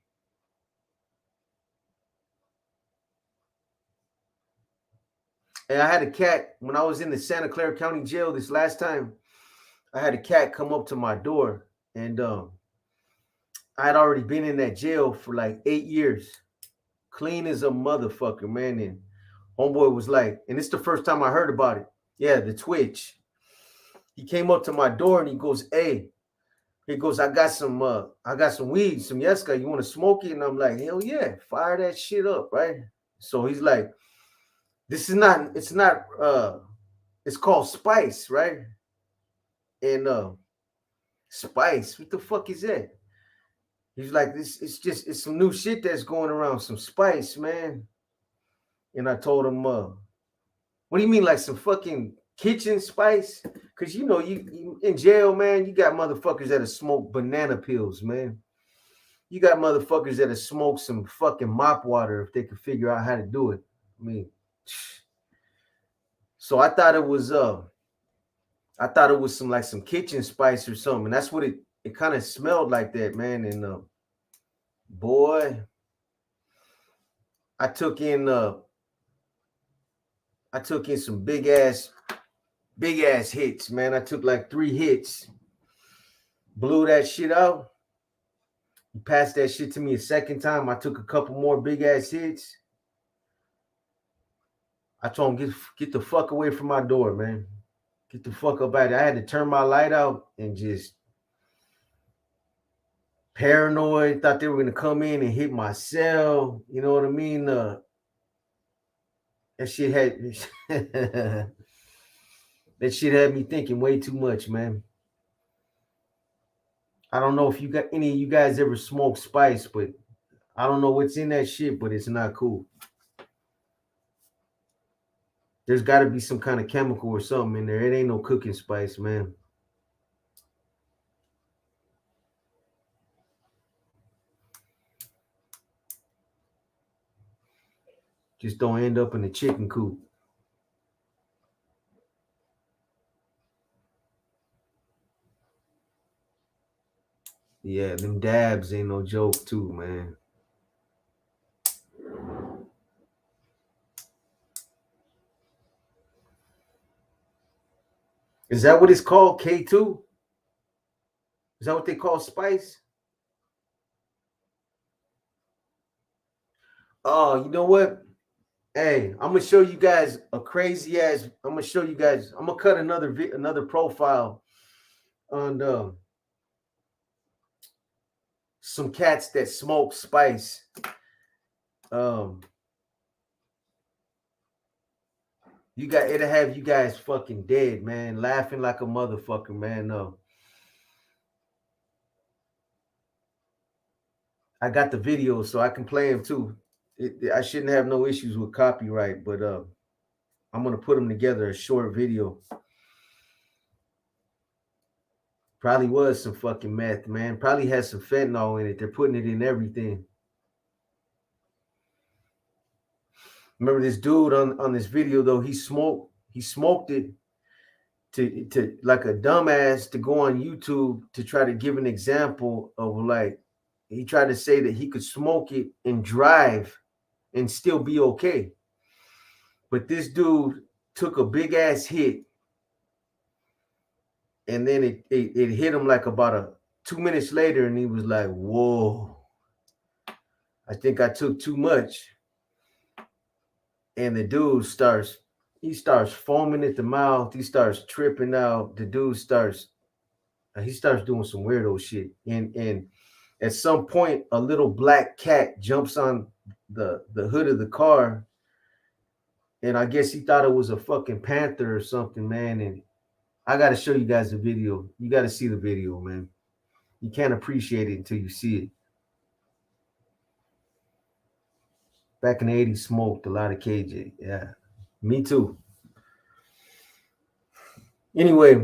And I had a cat when I was in the Santa Clara County Jail this last time. I had a cat come up to my door, and I had already been in that jail for like 8 years, clean as a motherfucker, man. And homeboy was like, and it's the first time I heard about it. Yeah, the Twitch. He came up to my door and he goes, "Hey," he goes, I got some weed, some Yeska. You want to smoke it?" And I'm like, "Hell yeah, fire that shit up, right?" So he's like, it's called Spice, right? And Spice, what the fuck is that? He's like, it's some new shit that's going around, some Spice, man. And I told him, what do you mean, like some fucking kitchen spice? Cause you know you in jail, man. You got motherfuckers that'll smoke banana pills, man. You got motherfuckers that'll smoke some fucking mop water if they could figure out how to do it. I mean, so I thought it was some like some kitchen spice or something. That's what it kind of smelled like that, man. And boy, I took in some big ass hits, man. I took like 3 hits, blew that shit out. He passed that shit to me a second time. I took a couple more big ass hits. I told him get the fuck away from my door, man. Get the fuck up out of there. I had to turn my light out and just paranoid. Thought they were gonna come in and hit my cell. You know what I mean? That shit had that shit had me thinking way too much, man. I don't know if you got any of you guys ever smoked spice, but I don't know what's in that shit, but it's not cool. There's got to be some kind of chemical or something in there. It ain't no cooking spice, man. Just don't end up in the chicken coop. Yeah, them dabs ain't no joke too, man. Is that what it's called? K2? Is that what they call spice? Oh, you know what? Hey, I'm gonna show you guys a crazy ass. I'm gonna show you guys. I'm gonna cut another profile on some cats that smoke spice. It'll have you guys fucking dead, man, laughing like a motherfucker, man. No, I got the video, so I can play them too. I shouldn't have no issues with copyright, but I'm gonna put them together a short video. Probably was some fucking meth, man. Probably has some fentanyl in it. They're putting it in everything. Remember this dude on this video though? He smoked it to like a dumbass to go on YouTube to try to give an example of like he tried to say that he could smoke it and drive and still be okay. But this dude took a big ass hit, and then it hit him like about 2 minutes later, and he was like, "Whoa, I think I took too much." And the dude starts foaming at the mouth. He starts tripping out. The dude starts doing some weirdo shit. And at some point, a little black cat jumps on the hood of the car. And I guess he thought it was a fucking panther or something, man. And I got to show you guys the video. You got to see the video, man. You can't appreciate it until you see it. Back in the 80s, smoked a lot of KJ. Yeah, me too. Anyway,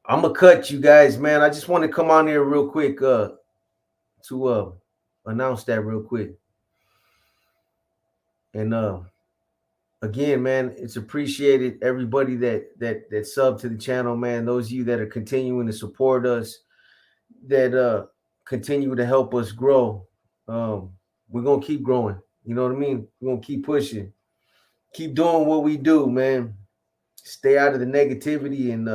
I'm going to cut you guys, man. I just want to come on here real quick to announce that real quick. And again, man, it's appreciated. Everybody that sub to the channel, man. Those of you that are continuing to support us, that continue to help us grow. We're gonna keep growing. You know what I mean? We're gonna keep pushing, keep doing what we do, man. Stay out of the negativity and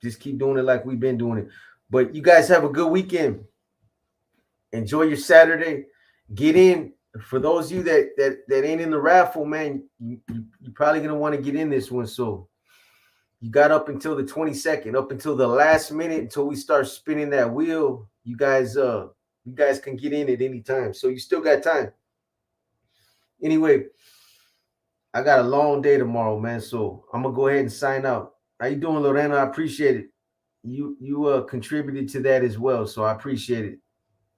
just keep doing it like we've been doing it. But you guys have a good weekend. Enjoy your Saturday. Get in. For those of you that ain't in the raffle, man, you're probably gonna want to get in this one. So you got up until the 22nd, up until the last minute, until we start spinning that wheel. You guys can get in at any time. So you still got time. Anyway, I got a long day tomorrow, man. So I'm gonna go ahead and sign out. How you doing, Lorena? I appreciate it. You contributed to that as well, so I appreciate it.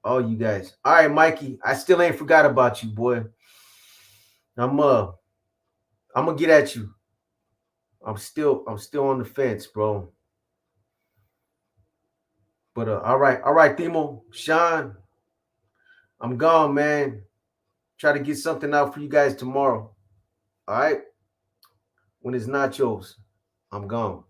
All you guys. All right, Mikey. I still ain't forgot about you, boy. I'm gonna get at you. I'm still on the fence, bro. But all right, Themo, Sean, I'm gone, man. Try to get something out for you guys tomorrow. All right. When it's nachos, I'm gone.